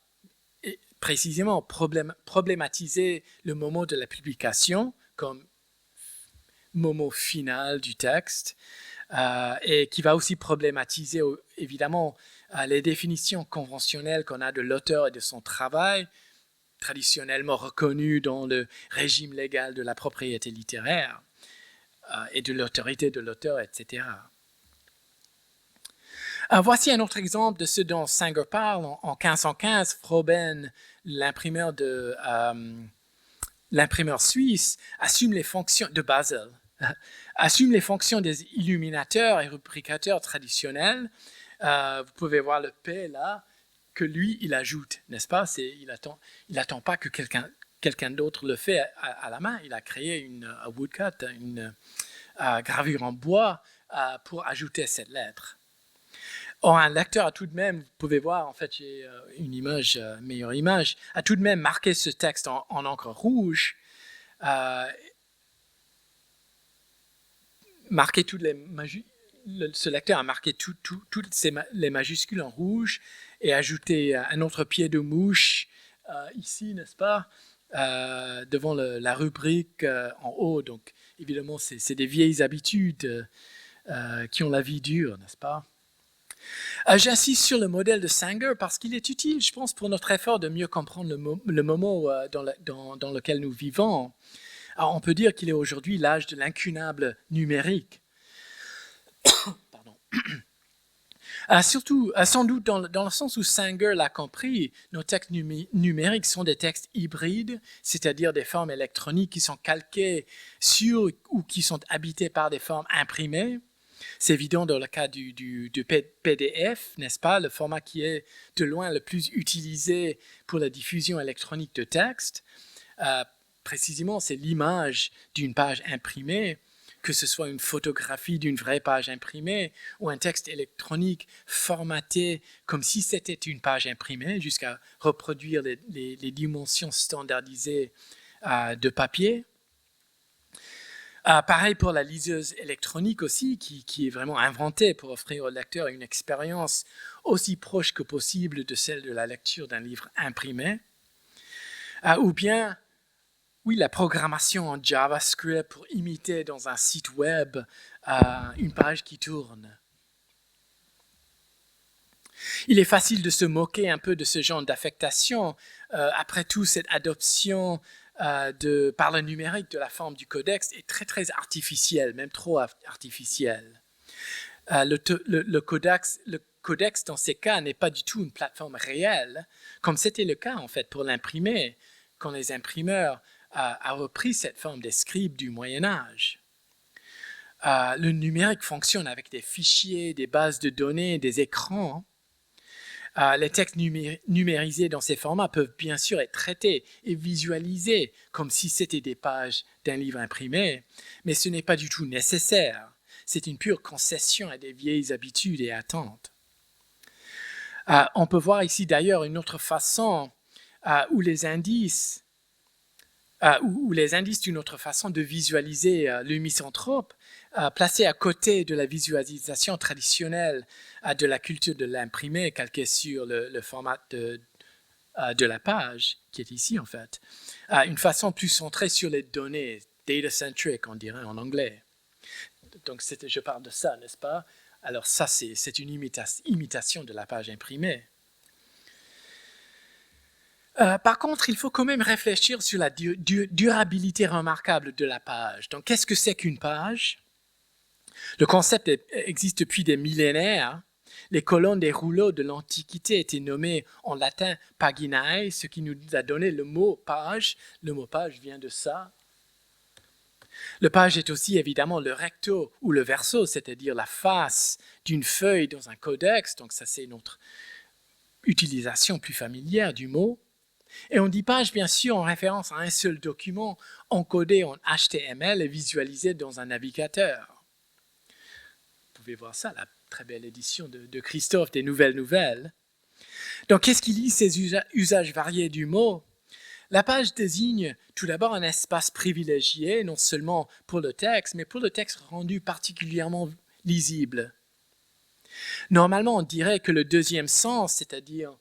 précisément problématiser le moment de la publication comme moment final du texte, et qui va aussi problématiser évidemment les définitions conventionnelles qu'on a de l'auteur et de son travail, traditionnellement reconnues dans le régime légal de la propriété littéraire et de l'autorité de l'auteur, etc. Voici un autre exemple de ce dont Sanger parle. En 1515, Froben, l'imprimeur suisse, assume les fonctions de Basel, assume les fonctions des illuminateurs et rubricateurs traditionnels. Vous pouvez voir le P là, que lui, il ajoute, n'est-ce pas? Il attend pas que quelqu'un d'autre le fait à la main. Il a créé une woodcut, une gravure en bois pour ajouter cette lettre. Or, un lecteur a tout de même, vous pouvez voir, en fait, j'ai une image, meilleure image, a tout de même marqué ce texte en encre rouge, marqué toutes les ce lecteur a marqué toutes les majuscules en rouge et ajouté un autre pied de mouche ici, n'est-ce pas, devant la rubrique en haut. Donc, évidemment, c'est des vieilles habitudes qui ont la vie dure, n'est-ce pas? J'insiste sur le modèle de Sanger parce qu'il est utile, je pense, pour notre effort de mieux comprendre le moment dans lequel nous vivons. Alors, on peut dire qu'il est aujourd'hui l'âge de l'incunable numérique. Pardon. Surtout, sans doute dans le sens où Sanger l'a compris, nos textes numériques sont des textes hybrides, c'est-à-dire des formes électroniques qui sont calquées sur ou qui sont habitées par des formes imprimées. C'est évident dans le cas du PDF, n'est-ce pas, le format qui est de loin le plus utilisé pour la diffusion électronique de texte. Précisément, c'est l'image d'une page imprimée, que ce soit une photographie d'une vraie page imprimée ou un texte électronique formaté comme si c'était une page imprimée, jusqu'à reproduire les dimensions standardisées de papier. Pareil pour la liseuse électronique aussi, qui est vraiment inventée pour offrir au lecteur une expérience aussi proche que possible de celle de la lecture d'un livre imprimé. Ou bien, oui, la programmation en JavaScript pour imiter dans un site web une page qui tourne. Il est facile de se moquer un peu de ce genre d'affectation. Après tout, cette adoption par le numérique de la forme du codex est très, très artificielle, même trop artificielle. Le codex, dans ces cas, n'est pas du tout une plateforme réelle, comme c'était le cas, en fait, pour l'imprimer, quand les imprimeurs ont repris cette forme des scribes du Moyen-Âge. Le numérique fonctionne avec des fichiers, des bases de données, des écrans. Les textes numérisés dans ces formats peuvent bien sûr être traités et visualisés comme si c'était des pages d'un livre imprimé, mais ce n'est pas du tout nécessaire. C'est une pure concession à des vieilles habitudes et attentes. On peut voir ici d'ailleurs une autre façon où les indices d'une autre façon de visualiser le misanthrope, placé à côté de la visualisation traditionnelle de la culture de l'imprimé, calquée sur le format de la page, qui est ici en fait. Une façon plus centrée sur les données, data-centric, on dirait en anglais. Donc je parle de ça, n'est-ce pas? Alors ça, c'est une imitation de la page imprimée. Par contre, il faut quand même réfléchir sur la durabilité remarquable de la page. Donc, qu'est-ce que c'est qu'une page? Le concept existe depuis des millénaires. Les colonnes des rouleaux de l'Antiquité étaient nommées en latin paginae, ce qui nous a donné le mot page. Le mot page vient de ça. Le page est aussi évidemment le recto ou le verso, c'est-à-dire la face d'une feuille dans un codex. Donc, ça, c'est notre utilisation plus familière du mot. Et on dit page, bien sûr, en référence à un seul document encodé en HTML et visualisé dans un navigateur. Vous pouvez voir ça, la très belle édition de Christophe des Nouvelles Nouvelles. Donc, qu'est-ce qui lie ces usages variés du mot? La page désigne tout d'abord un espace privilégié, non seulement pour le texte, mais pour le texte rendu particulièrement lisible. Normalement, on dirait que le deuxième sens, c'est-à-dire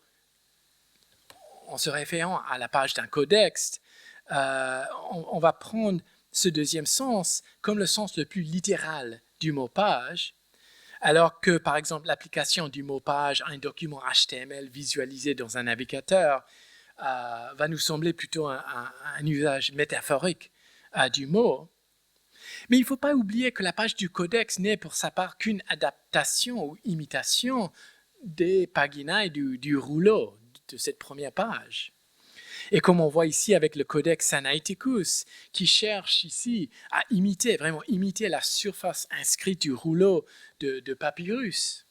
en se référant à la page d'un codex, on va prendre ce deuxième sens comme le sens le plus littéral du mot page, alors que, par exemple, l'application du mot page à un document HTML visualisé dans un navigateur va nous sembler plutôt un usage métaphorique du mot. Mais il ne faut pas oublier que la page du codex n'est pour sa part qu'une adaptation ou imitation des paginae du rouleau, de cette première page. Et comme on voit ici avec le codex Sinaiticus, qui cherche ici à vraiment imiter la surface inscrite du rouleau de papyrus.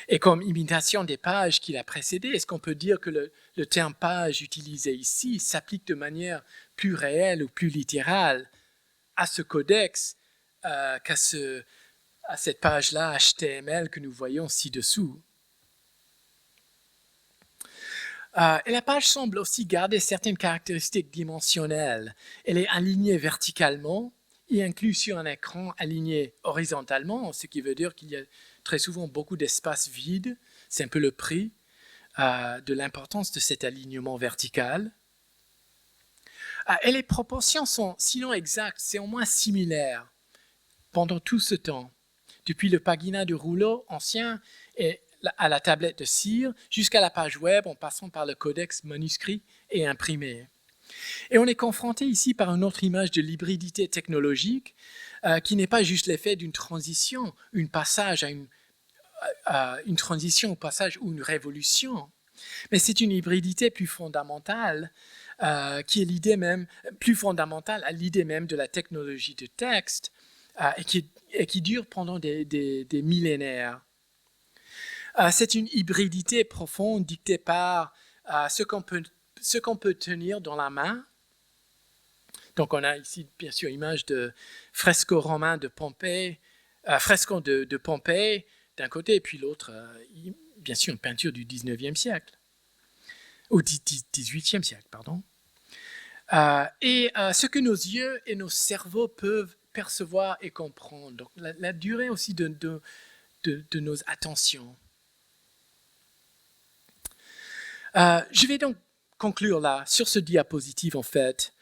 Et comme imitation des pages qui l'a précédé, est-ce qu'on peut dire que le terme page utilisé ici s'applique de manière plus réelle ou plus littérale à ce codex qu'à cette page-là HTML que nous voyons ci-dessous? Et la page semble aussi garder certaines caractéristiques dimensionnelles. Elle est alignée verticalement et inclue sur un écran aligné horizontalement, ce qui veut dire qu'il y a très souvent beaucoup d'espace vide. C'est un peu le prix de l'importance de cet alignement vertical. Et les proportions sont, sinon exactes, c'est au moins similaires pendant tout ce temps. depuis le paginat de rouleau ancien et à la tablette de cire, jusqu'à la page web en passant par le codex manuscrit et imprimé. Et on est confronté ici par une autre image de l'hybridité technologique qui n'est pas juste l'effet d'une transition, une transition au passage ou une révolution, mais c'est une hybridité plus fondamentale qui est l'idée même, plus fondamentale à l'idée même de la technologie de texte et qui dure pendant des millénaires. C'est une hybridité profonde dictée par ce qu'on peut tenir dans la main. Donc on a ici bien sûr image de fresco romain de Pompée, fresco de Pompée d'un côté, et puis l'autre, bien sûr, une peinture du 19e siècle, ou 18e siècle, pardon. Ce que nos yeux et nos cerveaux peuvent percevoir et comprendre. Donc la durée aussi de nos attentions. Je vais donc conclure là, sur ce diapositive en fait.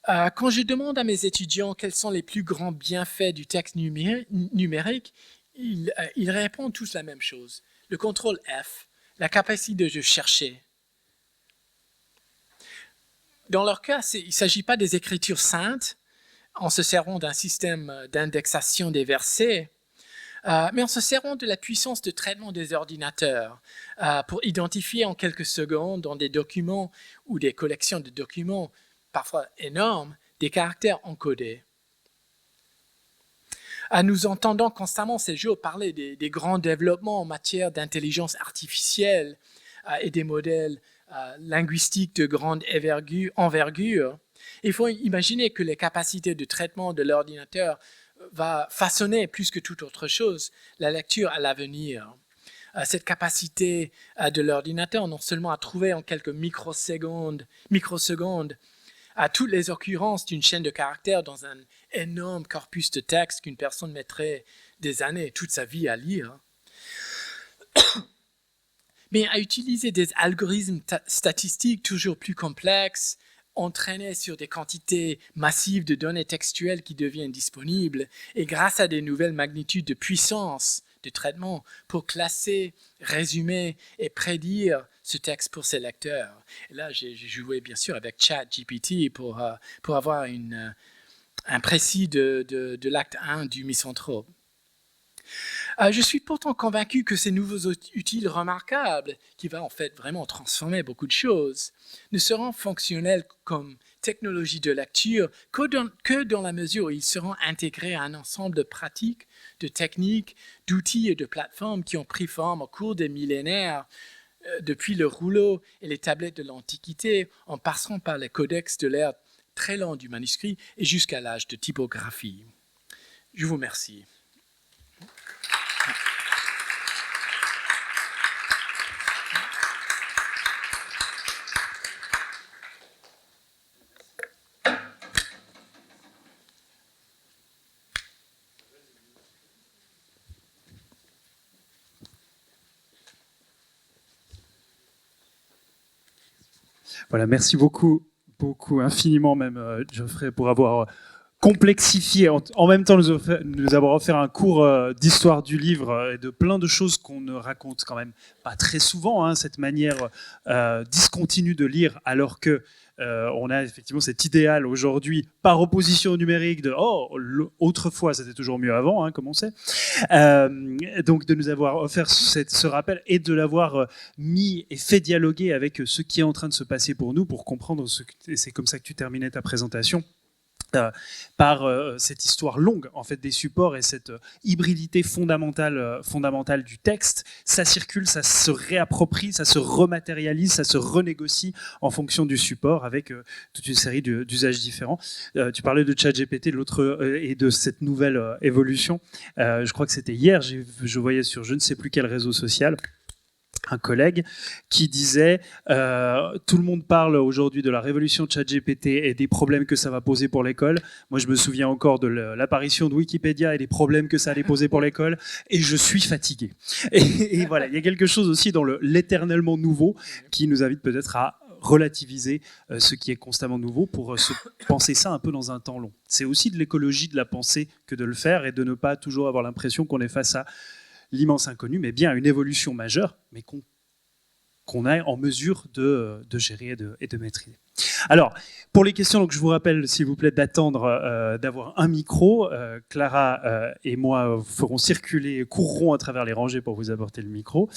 Quand je demande à mes étudiants quels sont les plus grands bienfaits du texte numérique, ils répondent tous la même chose. Le contrôle F, la capacité de chercher. Dans leur cas, il ne s'agit pas des écritures saintes, en se servant d'un système d'indexation des versets, mais en se servant de la puissance de traitement des ordinateurs pour identifier en quelques secondes dans des documents ou des collections de documents parfois énormes, des caractères encodés. Nous entendons constamment ces jours parler des grands développements en matière d'intelligence artificielle et des modèles linguistiques de grande envergure. Il faut imaginer que les capacités de traitement de l'ordinateur va façonner plus que toute autre chose la lecture à l'avenir. Cette capacité de l'ordinateur non seulement à trouver en quelques microsecondes à toutes les occurrences d'une chaîne de caractères dans un énorme corpus de texte qu'une personne mettrait des années, toute sa vie à lire, mais à utiliser des algorithmes statistiques toujours plus complexes, entraînés sur des quantités massives de données textuelles qui deviennent disponibles, et grâce à des nouvelles magnitudes de puissance de traitement pour classer, résumer et prédire ce texte pour ses lecteurs. Et là, j'ai joué bien sûr avec ChatGPT pour avoir un précis de l'acte 1 du Misanthrope. Je suis pourtant convaincu que ces nouveaux outils remarquables, qui vont en fait vraiment transformer beaucoup de choses, ne seront fonctionnels comme technologie de lecture que dans la mesure où ils seront intégrés à un ensemble de pratiques, de techniques, d'outils et de plateformes qui ont pris forme au cours des millénaires, depuis le rouleau et les tablettes de l'Antiquité, en passant par les codex de l'ère très lente du manuscrit et jusqu'à l'âge de typographie. Je vous remercie. Voilà, merci beaucoup, infiniment même, Geoffrey, pour avoir complexifié, en même temps nous avoir offert un cours d'histoire du livre et de plein de choses qu'on ne raconte quand même pas très souvent, hein, cette manière discontinue de lire, alors que on a effectivement cet idéal aujourd'hui, par opposition au numérique, de autrefois c'était toujours mieux avant, hein, comme on sait. Donc de nous avoir offert ce rappel et de l'avoir mis et fait dialoguer avec ce qui est en train de se passer pour nous, pour comprendre et c'est comme ça que tu terminais ta présentation. Par cette histoire longue en fait des supports et cette hybridité fondamentale du texte, ça circule, ça se réapproprie, ça se rematérialise, ça se renégocie en fonction du support avec toute une série d'usages différents. Tu parlais de ChatGPT et de cette nouvelle évolution. Je crois que c'était hier, je voyais sur je ne sais plus quel réseau social un collègue qui disait tout le monde parle aujourd'hui de la révolution de ChatGPT et des problèmes que ça va poser pour l'école. Moi, je me souviens encore de l'apparition de Wikipédia et des problèmes que ça allait poser pour l'école, et je suis fatigué. Et voilà, il y a quelque chose aussi dans l'éternellement nouveau qui nous invite peut-être à relativiser ce qui est constamment nouveau pour se penser ça un peu dans un temps long. C'est aussi de l'écologie de la pensée que de le faire et de ne pas toujours avoir l'impression qu'on est face à l'immense inconnu, mais bien à une évolution majeure, mais qu'on est en mesure de gérer et de maîtriser. Alors, pour les questions, donc, je vous rappelle, s'il vous plaît, d'attendre d'avoir un micro. Clara et moi courront à travers les rangées pour vous apporter le micro.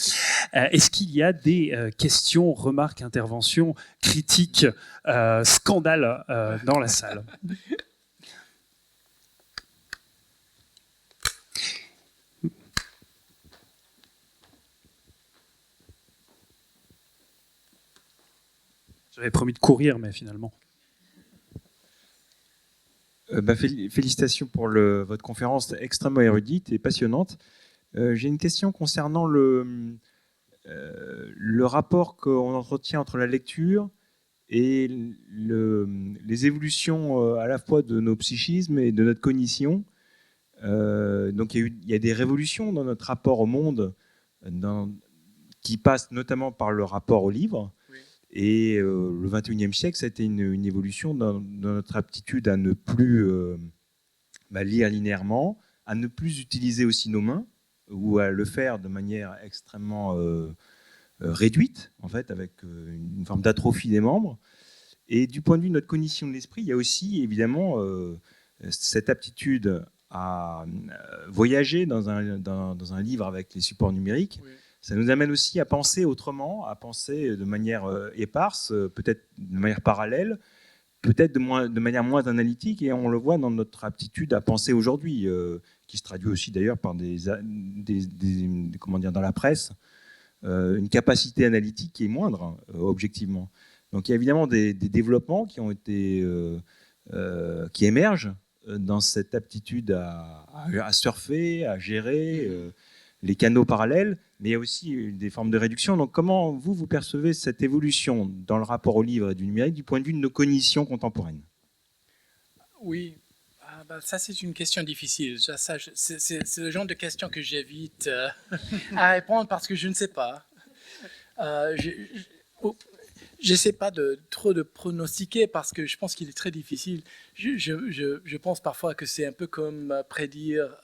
Est-ce qu'il y a des questions, remarques, interventions, critiques, scandales dans la salle ? J'avais promis de courir, mais finalement. Félicitations pour votre conférence extrêmement érudite et passionnante. J'ai une question concernant le rapport qu'on entretient entre la lecture et les évolutions à la fois de nos psychismes et de notre cognition. Donc il y a des révolutions dans notre rapport au monde qui passent notamment par le rapport au livre. Oui. Et le XXIe siècle, ça a été une évolution dans notre aptitude à ne plus lire linéairement, à ne plus utiliser aussi nos mains, ou à le faire de manière extrêmement réduite, en fait, avec une forme d'atrophie des membres. Et du point de vue de notre cognition de l'esprit, il y a aussi évidemment cette aptitude à voyager dans un livre avec les supports numériques. Oui. Ça nous amène aussi à penser autrement, à penser de manière éparse, peut-être de manière parallèle, peut-être de manière moins analytique, et on le voit dans notre aptitude à penser aujourd'hui, qui se traduit aussi d'ailleurs par comment dire, dans la presse, une capacité analytique qui est moindre, objectivement. Donc il y a évidemment des développements qui ont été, qui émergent dans cette aptitude à surfer, à gérer les canaux parallèles, mais il y a aussi des formes de réduction. Donc comment vous percevez cette évolution dans le rapport au livre et du numérique du point de vue de nos cognitions contemporaines ? Oui, ça c'est une question difficile. C'est le genre de question que j'évite à répondre parce que je ne sais pas. J'essaie pas trop de pronostiquer parce que je pense qu'il est très difficile. Je pense parfois que c'est un peu comme prédire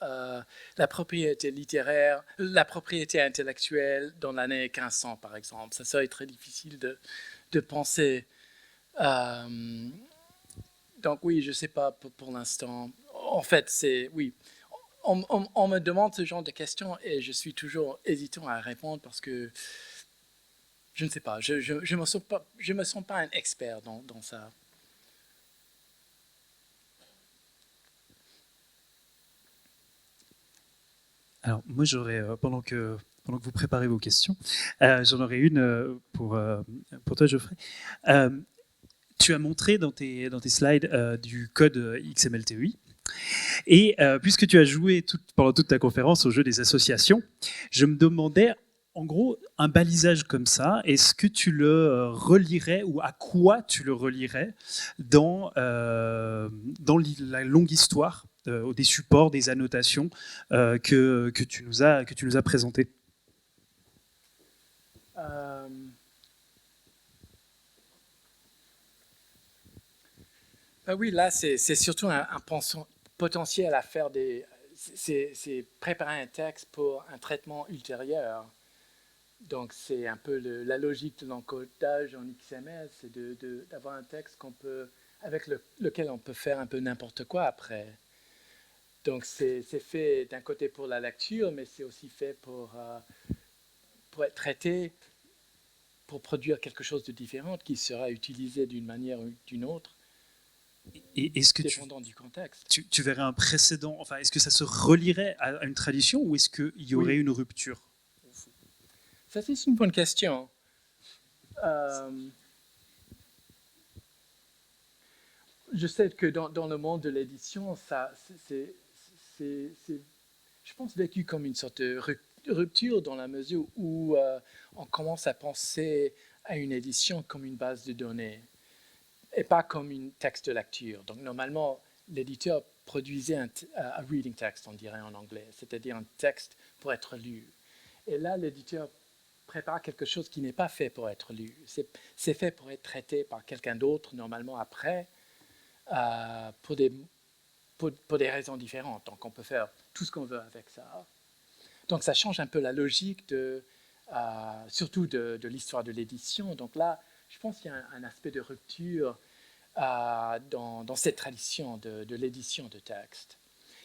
la propriété littéraire, la propriété intellectuelle dans l'année 1500 par exemple. Ça serait très difficile de penser. Donc oui, je sais pas pour l'instant. En fait, oui. On me demande ce genre de questions et je suis toujours hésitant à répondre parce que je ne sais pas, je me sens pas un expert dans ça. Alors, moi, j'aurais, pendant que vous préparez vos questions, j'en aurais une pour toi, Geoffrey. Tu as montré dans tes slides du code XML-TEI. Et puisque tu as joué pendant toute ta conférence au jeu des associations, je me demandais, en gros, un balisage comme ça, est-ce que tu le relirais ou à quoi tu le relirais dans la longue histoire des supports, des annotations que tu nous as présentées? Oui, là, c'est surtout un potentiel à faire c'est préparer un texte pour un traitement ultérieur. Donc, c'est un peu la logique de l'encodage en XML, c'est d'avoir un texte avec lequel on peut faire un peu n'importe quoi après. Donc, c'est fait d'un côté pour la lecture, mais c'est aussi fait pour être traité, pour produire quelque chose de différent qui sera utilisé d'une manière ou d'une autre. Et est-ce que dépendant du contexte. Tu verrais un précédent, enfin, est-ce que ça se relierait à une tradition ou est-ce qu'il y aurait une rupture? Ça, c'est une bonne question. Je sais que dans le monde de l'édition, c'est, je pense, vécu comme une sorte de rupture dans la mesure où on commence à penser à une édition comme une base de données et pas comme un texte de lecture. Donc, normalement, l'éditeur produisait un reading text, on dirait en anglais, c'est-à-dire un texte pour être lu. Et là, l'éditeur prépare quelque chose qui n'est pas fait pour être lu. C'est fait pour être traité par quelqu'un d'autre, normalement après, pour des raisons différentes. Donc on peut faire tout ce qu'on veut avec ça. Donc ça change un peu la logique, surtout de l'histoire de l'édition. Donc là, je pense qu'il y a un aspect de rupture dans cette tradition de l'édition de texte,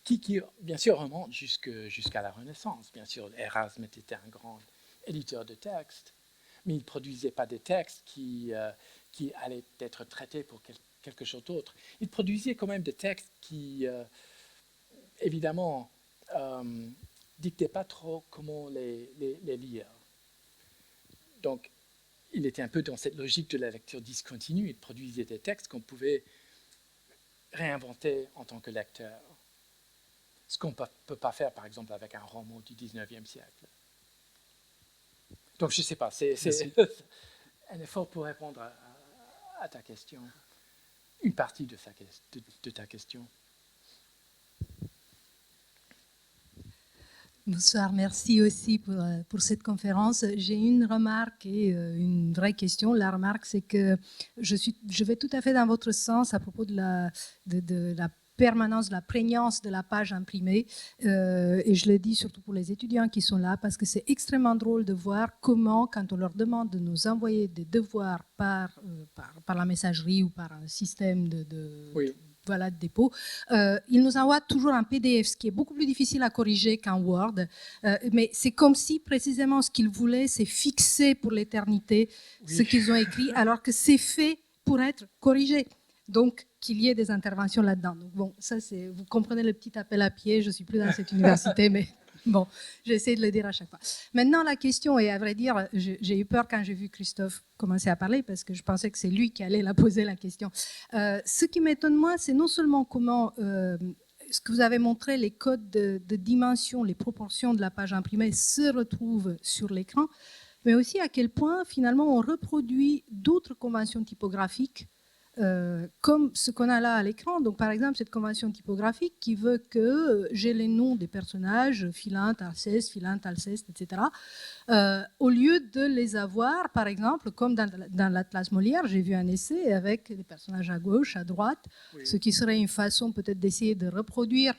qui bien sûr remonte jusqu'à la Renaissance. Bien sûr, Erasme était un grand éditeur de textes, mais il ne produisait pas des textes qui allaient être traités pour quelque chose d'autre. Il produisait quand même des textes qui, évidemment, dictaient pas trop comment les lire. Donc, il était un peu dans cette logique de la lecture discontinue. Il produisait des textes qu'on pouvait réinventer en tant que lecteur. Ce qu'on ne peut pas faire, par exemple, avec un roman du 19e siècle. Donc, je ne sais pas, c'est un effort pour répondre à ta question, une partie de ta question. Bonsoir, merci aussi pour cette conférence. J'ai une remarque et une vraie question. La remarque, c'est que je vais tout à fait dans votre sens à propos de la permanence, de la prégnance de la page imprimée. Et je le dis surtout pour les étudiants qui sont là, parce que c'est extrêmement drôle de voir comment, quand on leur demande de nous envoyer des devoirs par la messagerie ou par un système Oui. de dépôt, ils nous envoient toujours un PDF, ce qui est beaucoup plus difficile à corriger qu'un Word. Mais c'est comme si précisément ce qu'ils voulaient, c'est fixer pour l'éternité ce qu'ils ont écrit, alors que c'est fait pour être corrigé. Donc, qu'il y ait des interventions là-dedans. Donc, bon, ça, vous comprenez le petit appel à pied. Je ne suis plus dans cette université, mais bon, j'essaie de le dire à chaque fois. Maintenant, la question, et à vrai dire, j'ai eu peur quand j'ai vu Christophe commencer à parler, parce que je pensais que c'est lui qui allait la poser, la question. Ce qui m'étonne, moi, c'est non seulement comment ce que vous avez montré, les codes de dimension, les proportions de la page imprimée se retrouvent sur l'écran, mais aussi à quel point, finalement, on reproduit d'autres conventions typographiques comme ce qu'on a là à l'écran. Donc, par exemple, cette convention typographique qui veut que j'ai les noms des personnages, Philinte, Alceste, Philinte, Alceste, etc. Au lieu de les avoir, par exemple, comme dans l'Atlas Molière, j'ai vu un essai avec les personnages à gauche, à droite, oui. Ce qui serait une façon peut-être d'essayer de reproduire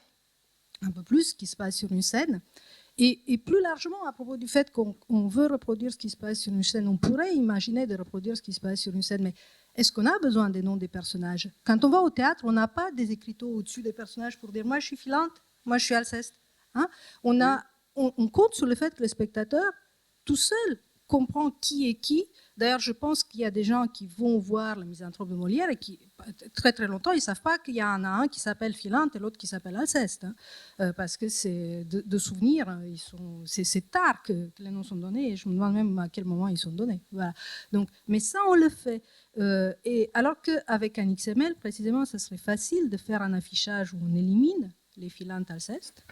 un peu plus ce qui se passe sur une scène. Et plus largement, à propos du fait qu'on veut reproduire ce qui se passe sur une scène, on pourrait imaginer de reproduire ce qui se passe sur une scène, mais est-ce qu'on a besoin des noms des personnages? Quand on va au théâtre, on n'a pas des écriteaux au-dessus des personnages pour dire « moi je suis Philinte, moi je suis Alceste hein ». On compte sur le fait que le spectateur, tout seul, comprend qui est qui. D'ailleurs, je pense qu'il y a des gens qui vont voir la Misanthrope de Molière et qui, très très longtemps, ils ne savent pas qu'il y en a un qui s'appelle Philinte et l'autre qui s'appelle Alceste. Hein, parce que c'est de souvenirs, c'est tard que les noms sont donnés et je me demande même à quel moment ils sont donnés. Voilà. Donc, mais ça, on le fait. Et alors qu'avec un XML, précisément, ça serait facile de faire un affichage où on élimine les Philintes Alceste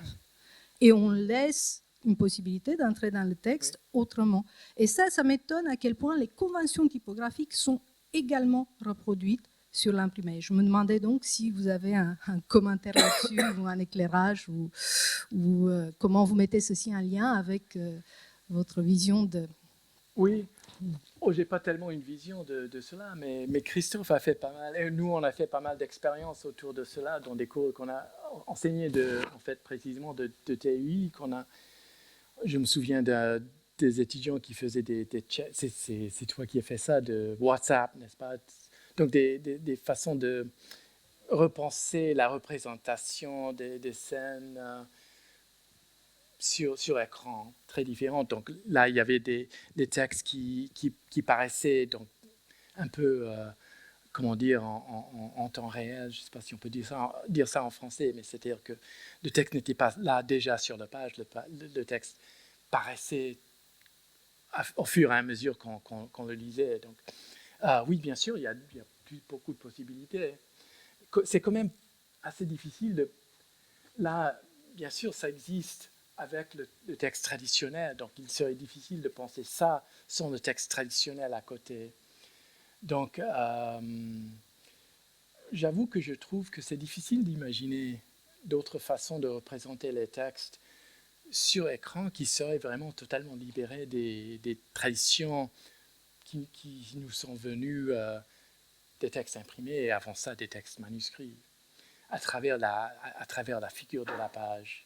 et on laisse une possibilité d'entrer dans le texte autrement. Et ça m'étonne à quel point les conventions typographiques sont également reproduites sur l'imprimé. Je me demandais donc si vous avez un commentaire là-dessus ou un éclairage ou comment vous mettez ceci en lien avec votre vision de... Oui. Oh, j'ai pas tellement une vision de cela, mais Christophe a fait pas mal, et nous on a fait pas mal d'expériences autour de cela dans des cours qu'on a enseignés en fait précisément de TUI, je me souviens des étudiants qui faisaient des chats, c'est toi qui as fait ça, de WhatsApp, n'est-ce pas? Donc des façons de repenser la représentation des scènes sur écran, très différentes. Donc là, il y avait des textes qui paraissaient donc un peu, comment dire, en temps réel. Je ne sais pas si on peut dire ça en français, mais c'est-à-dire que le texte n'était pas là déjà sur la page, le texte paraissait au fur et à mesure qu'on le lisait. Donc, oui, bien sûr, il y a beaucoup de possibilités. C'est quand même assez difficile. Là, bien sûr, ça existe avec le texte traditionnel, donc il serait difficile de penser ça sans le texte traditionnel à côté. Donc, j'avoue que je trouve que c'est difficile d'imaginer d'autres façons de représenter les textes sur écran qui serait vraiment totalement libéré des traditions qui nous sont venues des textes imprimés et avant ça des textes manuscrits, à travers la figure de la page.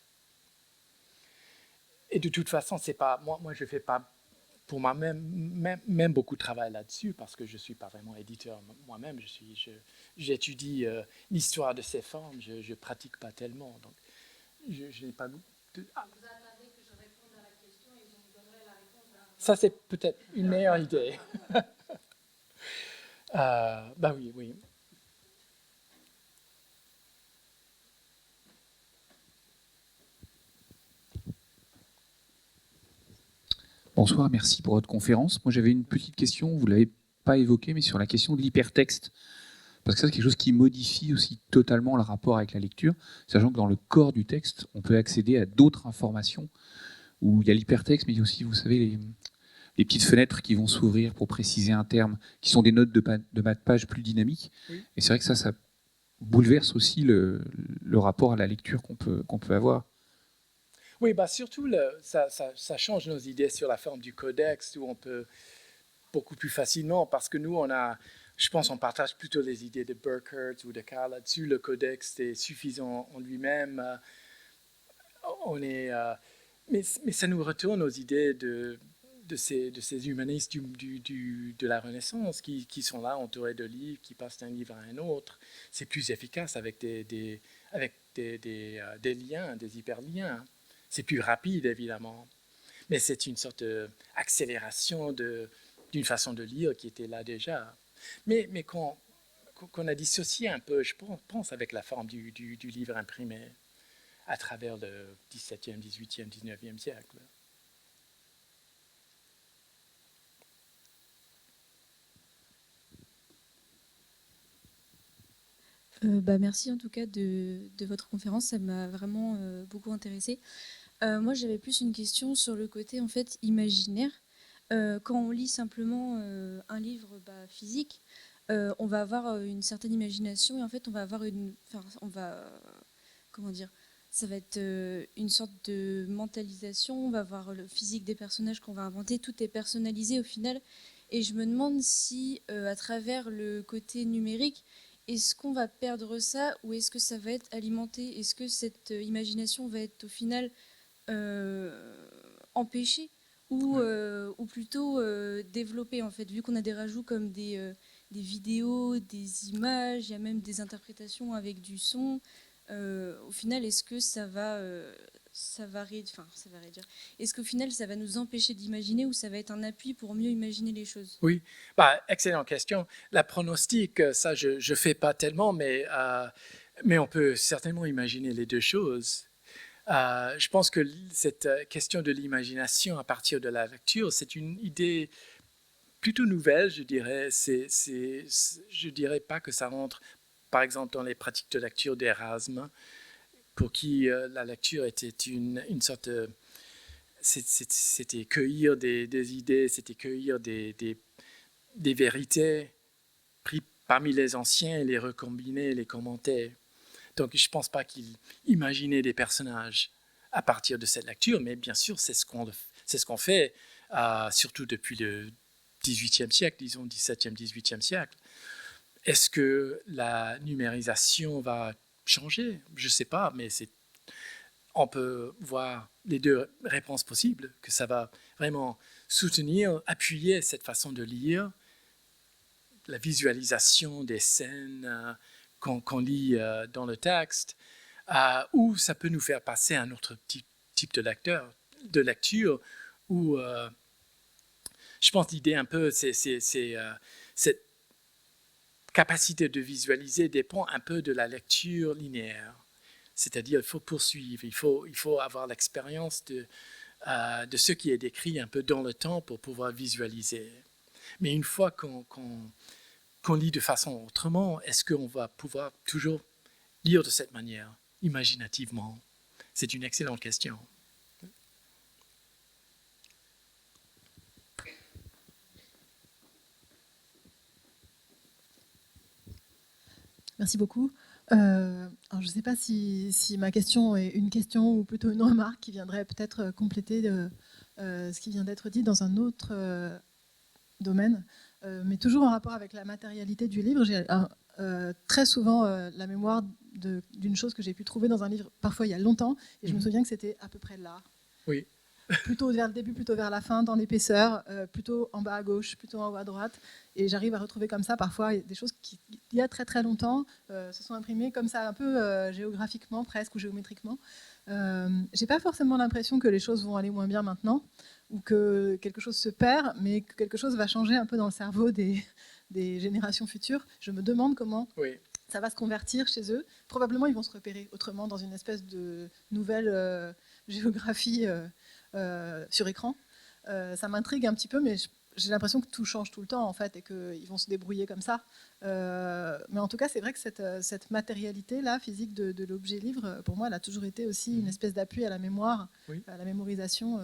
Et de toute façon, c'est pas moi je fais pas pour moi-même beaucoup de travail là-dessus parce que je suis pas vraiment éditeur moi-même. J'étudie l'histoire de ces formes, je pratique pas tellement, donc je n'ai pas. Vous attendez que je réponde à la question et vous me donnerez la réponse. Ça c'est peut-être une meilleure idée. Bah oui, oui. Bonsoir, merci pour votre conférence. Moi, j'avais une petite question, vous ne l'avez pas évoquée, mais sur la question de l'hypertexte. Parce que ça, c'est quelque chose qui modifie aussi totalement le rapport avec la lecture, sachant que dans le corps du texte, on peut accéder à d'autres informations, où il y a l'hypertexte, mais il y a aussi, vous savez, les petites fenêtres qui vont s'ouvrir pour préciser un terme, qui sont des notes de bas de page plus dynamiques. Oui. Et c'est vrai que ça bouleverse aussi le rapport à la lecture qu'on peut avoir. Oui, bah surtout, ça change nos idées sur la forme du codex, où on peut beaucoup plus facilement, parce que nous, je pense on partage plutôt les idées de Burkhardt ou de Carl là-dessus. Le codex est suffisant en lui-même. Mais ça nous retourne aux idées de ces humanistes de la Renaissance qui sont là entourés de livres, qui passent d'un livre à un autre. C'est plus efficace avec des liens, des hyperliens. C'est plus rapide, évidemment. Mais c'est une sorte d'accélération d'une façon de lire qui était là déjà. Mais qu'on a dissocié un peu, je pense, avec la forme du livre imprimé à travers le XVIIe, XVIIIe, XIXe siècle. Merci en tout cas de votre conférence, ça m'a vraiment beaucoup intéressée. Moi, j'avais plus une question sur le côté en fait imaginaire. Quand on lit simplement un livre physique, on va avoir une certaine imagination et en fait, on va avoir comment dire, ça va être une sorte de mentalisation. On va voir le physique des personnages qu'on va inventer. Tout est personnalisé au final. Et je me demande si, à travers le côté numérique, est-ce qu'on va perdre ça ou est-ce que ça va être alimenté? Est-ce que cette imagination va être au final empêchée ou plutôt développée en fait, vu qu'on a des rajouts comme des vidéos, des images, il y a même des interprétations avec du son. Au final, est-ce que ça va réduire. Est-ce qu'au final, ça va nous empêcher d'imaginer ou ça va être un appui pour mieux imaginer les choses? Oui, excellente question. La pronostic, ça, je ne fais pas tellement, mais on peut certainement imaginer les deux choses. Je pense que cette question de l'imagination à partir de la lecture, c'est une idée plutôt nouvelle, je dirais. Je ne dirais pas que ça rentre, par exemple, dans les pratiques de lecture d'Erasme, pour qui la lecture était une sorte de... C'était cueillir des idées, c'était cueillir des vérités prises parmi les anciens et les recombiner, les commenter. Donc je ne pense pas qu'il imaginait des personnages à partir de cette lecture, mais bien sûr, c'est ce qu'on fait, surtout depuis le XVIIIe siècle, disons 17e, XVIIIe siècle. Est-ce que la numérisation va changer? Je ne sais pas, mais on peut voir les deux réponses possibles, que ça va vraiment soutenir, appuyer cette façon de lire, la visualisation des scènes qu'on lit dans le texte, ou ça peut nous faire passer à un autre type de lecture, où je pense l'idée un peu, c'est cette capacité de visualiser dépend un peu de la lecture linéaire. C'est-à-dire il faut poursuivre, il faut avoir l'expérience de ce qui est décrit un peu dans le temps pour pouvoir visualiser. Mais une fois qu'on lit de façon autrement, est-ce qu'on va pouvoir toujours lire de cette manière, imaginativement? C'est une excellente question. Merci beaucoup. Alors je ne sais pas si ma question est une question ou plutôt une remarque qui viendrait peut-être compléter ce qui vient d'être dit dans un autre domaine, mais toujours en rapport avec la matérialité du livre. J'ai très souvent la mémoire d'une chose que j'ai pu trouver dans un livre, parfois il y a longtemps, et je me souviens que c'était à peu près là. Oui. Plutôt vers le début, plutôt vers la fin, dans l'épaisseur, plutôt en bas à gauche, plutôt en haut à droite. Et j'arrive à retrouver comme ça parfois des choses qui, il y a très très longtemps, se sont imprimées comme ça, un peu géographiquement presque ou géométriquement. J'ai pas forcément l'impression que les choses vont aller moins bien maintenant, ou que quelque chose se perd, mais que quelque chose va changer un peu dans le cerveau des générations futures. Je me demande comment ça va se convertir chez eux. Probablement, ils vont se repérer autrement dans une espèce de nouvelle géographie sur écran. Ça m'intrigue un petit peu, mais j'ai l'impression que tout change tout le temps, en fait, et qu'ils vont se débrouiller comme ça. Mais en tout cas, c'est vrai que cette matérialité-là, physique de l'objet livre, pour moi, elle a toujours été aussi une espèce d'appui à la mémoire, à la mémorisation.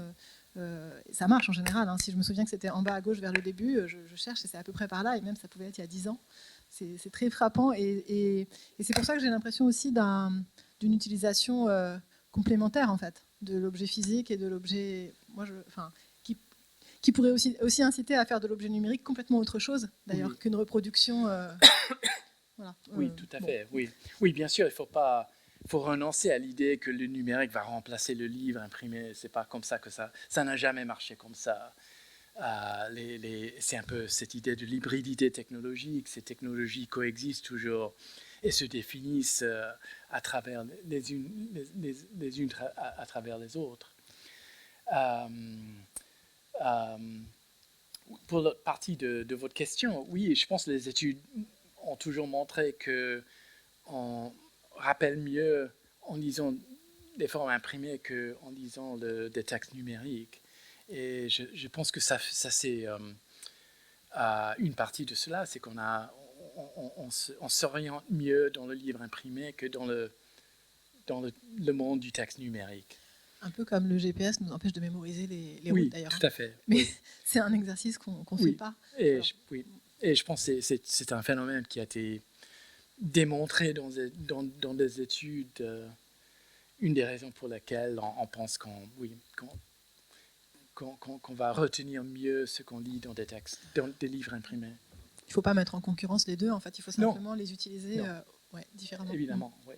Ça marche en général. Hein. Si je me souviens que c'était en bas à gauche vers le début, je cherche et c'est à peu près par là, et même ça pouvait être il y a 10 ans. C'est très frappant, et c'est pour ça que j'ai l'impression aussi d'une utilisation complémentaire, en fait, de l'objet physique et de l'objet, qui pourrait aussi inciter à faire de l'objet numérique complètement autre chose, d'ailleurs, qu'une reproduction. Voilà. Oui, tout à fait. Oui, bien sûr, il faut renoncer à l'idée que le numérique va remplacer le livre imprimé. C'est pas comme ça que ça n'a jamais marché comme ça. C'est un peu cette idée de l'hybridité technologique. Ces technologies coexistent toujours et se définissent à travers les unes à travers les autres. Pour l'autre partie de votre question, oui, je pense que les études ont toujours montré qu'on rappelle mieux en lisant des formes imprimées qu'en lisant des textes numériques. Et je pense que ça c'est une partie de cela, c'est on s'oriente mieux dans le livre imprimé que dans le monde du texte numérique. Un peu comme le GPS nous empêche de mémoriser les routes, d'ailleurs. Oui, tout à fait. Mais c'est un exercice qu'on ne fait pas. Et je pense que c'est un phénomène qui a été démontré dans des études. Une des raisons pour lesquelles on pense qu'on va retenir mieux ce qu'on lit dans des textes, dans des livres imprimés. Il ne faut pas mettre en concurrence les deux, en fait. Il faut simplement les utiliser différemment. Évidemment, oui.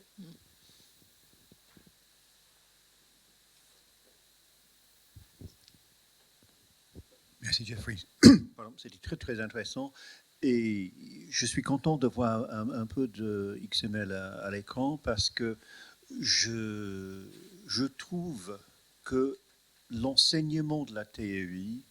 Merci Jeffrey. C'était très très intéressant et je suis content de voir un peu de XML à l'écran parce que je trouve que l'enseignement de la théorie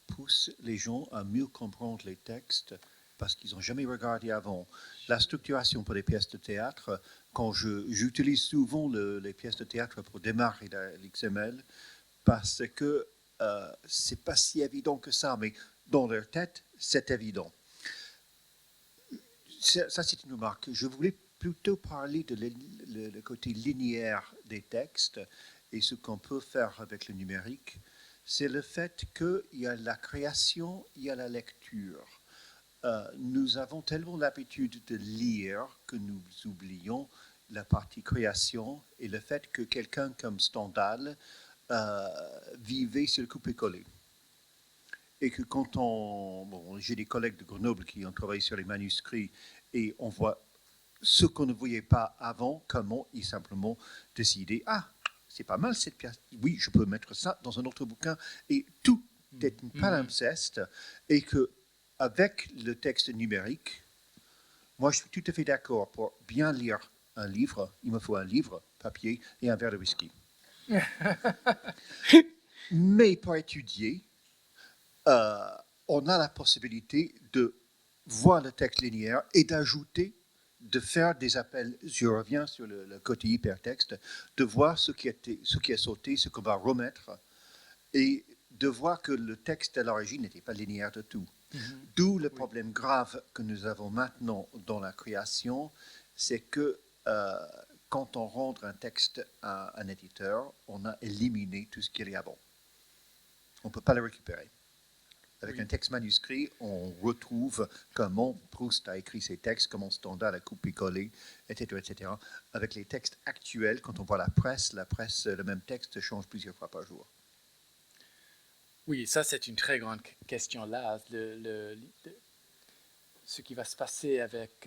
pousse les gens à mieux comprendre les textes parce qu'ils n'ont jamais regardé avant. La structuration pour les pièces de théâtre, quand j'utilise souvent les pièces de théâtre pour démarrer l'XML parce que c'est pas si évident que ça, mais dans leur tête, c'est évident. Ça, c'est une remarque. Je voulais plutôt parler de le côté linéaire des textes et ce qu'on peut faire avec le numérique. C'est le fait qu'il y a la création, il y a la lecture. Nous avons tellement l'habitude de lire que nous oublions la partie création et le fait que quelqu'un comme Stendhal vivait sur le coupé-collé. Et que quand j'ai des collègues de Grenoble qui ont travaillé sur les manuscrits et on voit ce qu'on ne voyait pas avant, comment ils simplement décidaient, c'est pas mal cette pièce, oui, je peux mettre ça dans un autre bouquin, et tout est une palimpseste, et que avec le texte numérique, moi je suis tout à fait d'accord, pour bien lire un livre, il me faut un livre, papier et un verre de whisky. Mais pour étudier, on a la possibilité de voir le texte linéaire et d'ajouter, de faire des appels, je reviens sur le côté hypertexte, de voir ce qui a sauté, ce qu'on va remettre, et de voir que le texte à l'origine n'était pas linéaire de tout. D'où le problème grave que nous avons maintenant dans la création, c'est que quand on rend un texte à un éditeur, on a éliminé tout ce qu'il y a avant. On ne peut pas le récupérer. Avec Oui. un texte manuscrit, on retrouve comment Proust a écrit ses textes, comment Stendhal a coupé-collé, etc., etc. Avec les textes actuels, quand on voit la presse, le même texte change plusieurs fois par jour. Oui, ça c'est une très grande question là. Ce qui va se passer avec...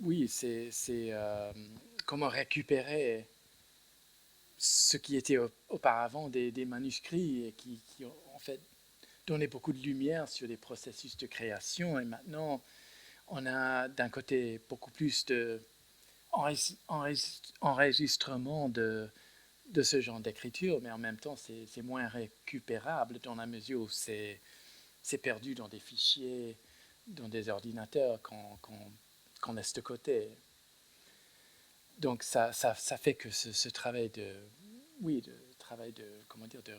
oui, c'est comment récupérer ce qui était auparavant des manuscrits et qui ont en fait donné beaucoup de lumière sur les processus de création. Et maintenant, on a d'un côté beaucoup plus d'enregistrement de ce genre d'écriture, mais en même temps, c'est moins récupérable dans la mesure où c'est perdu dans des fichiers, dans des ordinateurs qu'on laisse de côté. Donc ça fait que ce travail de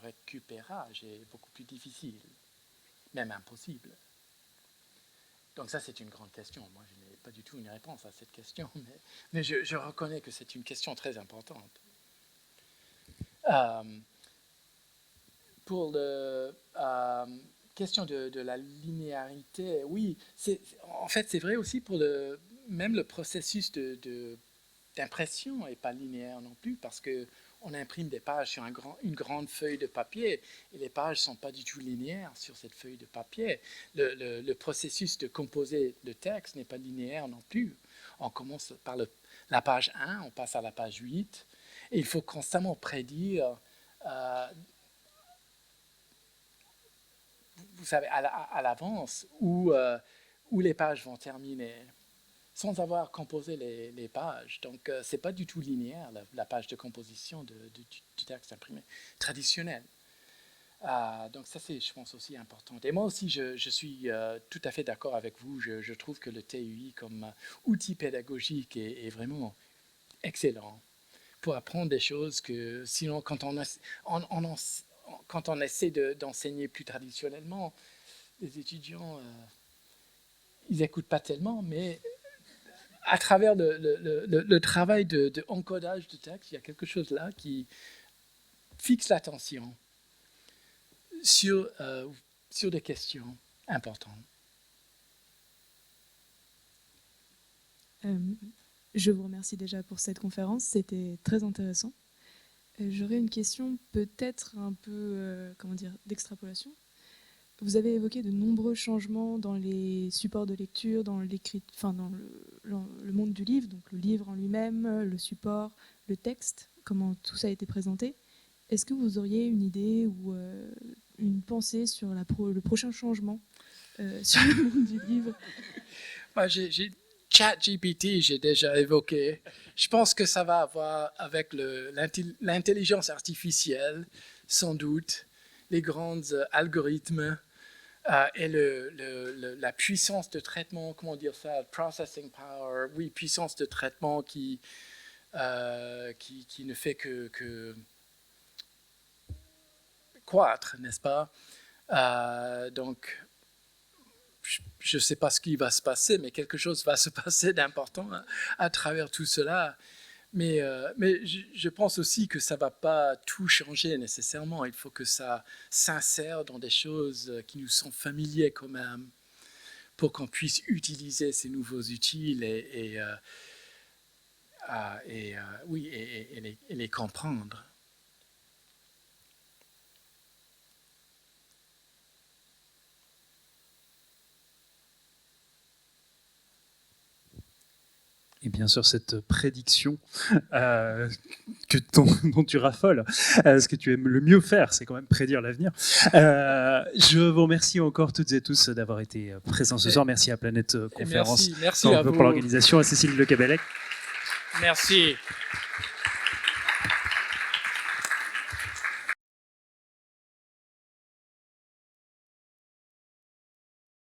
récupérage est beaucoup plus difficile, même impossible. Donc ça, c'est une grande question. Moi, je n'ai pas du tout une réponse à cette question, mais je reconnais que c'est une question très importante. Pour la question de la linéarité, oui, en fait, c'est vrai aussi pour même le processus d'impression n'est pas linéaire non plus, parce qu'on imprime des pages sur une grande feuille de papier, et les pages ne sont pas du tout linéaires sur cette feuille de papier. Le processus de composer le texte n'est pas linéaire non plus. On commence par la page 1, on passe à la page 8, et il faut constamment prédire, vous savez, à l'avance où les pages vont terminer, sans avoir composé les pages. Donc, ce n'est pas du tout linéaire, la page de composition du texte imprimé traditionnel. Donc, ça, c'est, je pense, aussi important. Et moi aussi, je suis tout à fait d'accord avec vous. Je trouve que le TUI, comme outil pédagogique, est vraiment excellent pour apprendre des choses que, sinon, quand on essaie d'enseigner plus traditionnellement, les étudiants, ils n'écoutent pas tellement, mais à travers le travail de encodage de texte, il y a quelque chose là qui fixe l'attention sur des questions importantes. Je vous remercie déjà pour cette conférence, c'était très intéressant. J'aurais une question peut-être un peu d'extrapolation. Vous avez évoqué de nombreux changements dans les supports de lecture, dans le monde du livre, donc le livre en lui-même, le support, le texte, comment tout ça a été présenté. Est-ce que vous auriez une idée ou une pensée sur le prochain changement sur le monde du livre? ChatGPT, j'ai déjà évoqué. Je pense que ça va avoir avec l'intelligence artificielle, sans doute, les grands algorithmes et la puissance de traitement, comment dire ça, processing power, oui, puissance de traitement qui ne fait que croître, n'est-ce pas? Donc, je ne sais pas ce qui va se passer, mais quelque chose va se passer d'important à travers tout cela. Mais je pense aussi que ça ne va pas tout changer nécessairement. Il faut que ça s'insère dans des choses qui nous sont familières quand même, pour qu'on puisse utiliser ces nouveaux outils et les comprendre. Et bien sûr, cette prédiction dont tu raffoles, ce que tu aimes le mieux faire, c'est quand même prédire l'avenir. Je vous remercie encore toutes et tous d'avoir été présents ce soir. Merci à Planète Conférence merci à vous pour l'organisation, à Cécile Le Cabellec. Merci.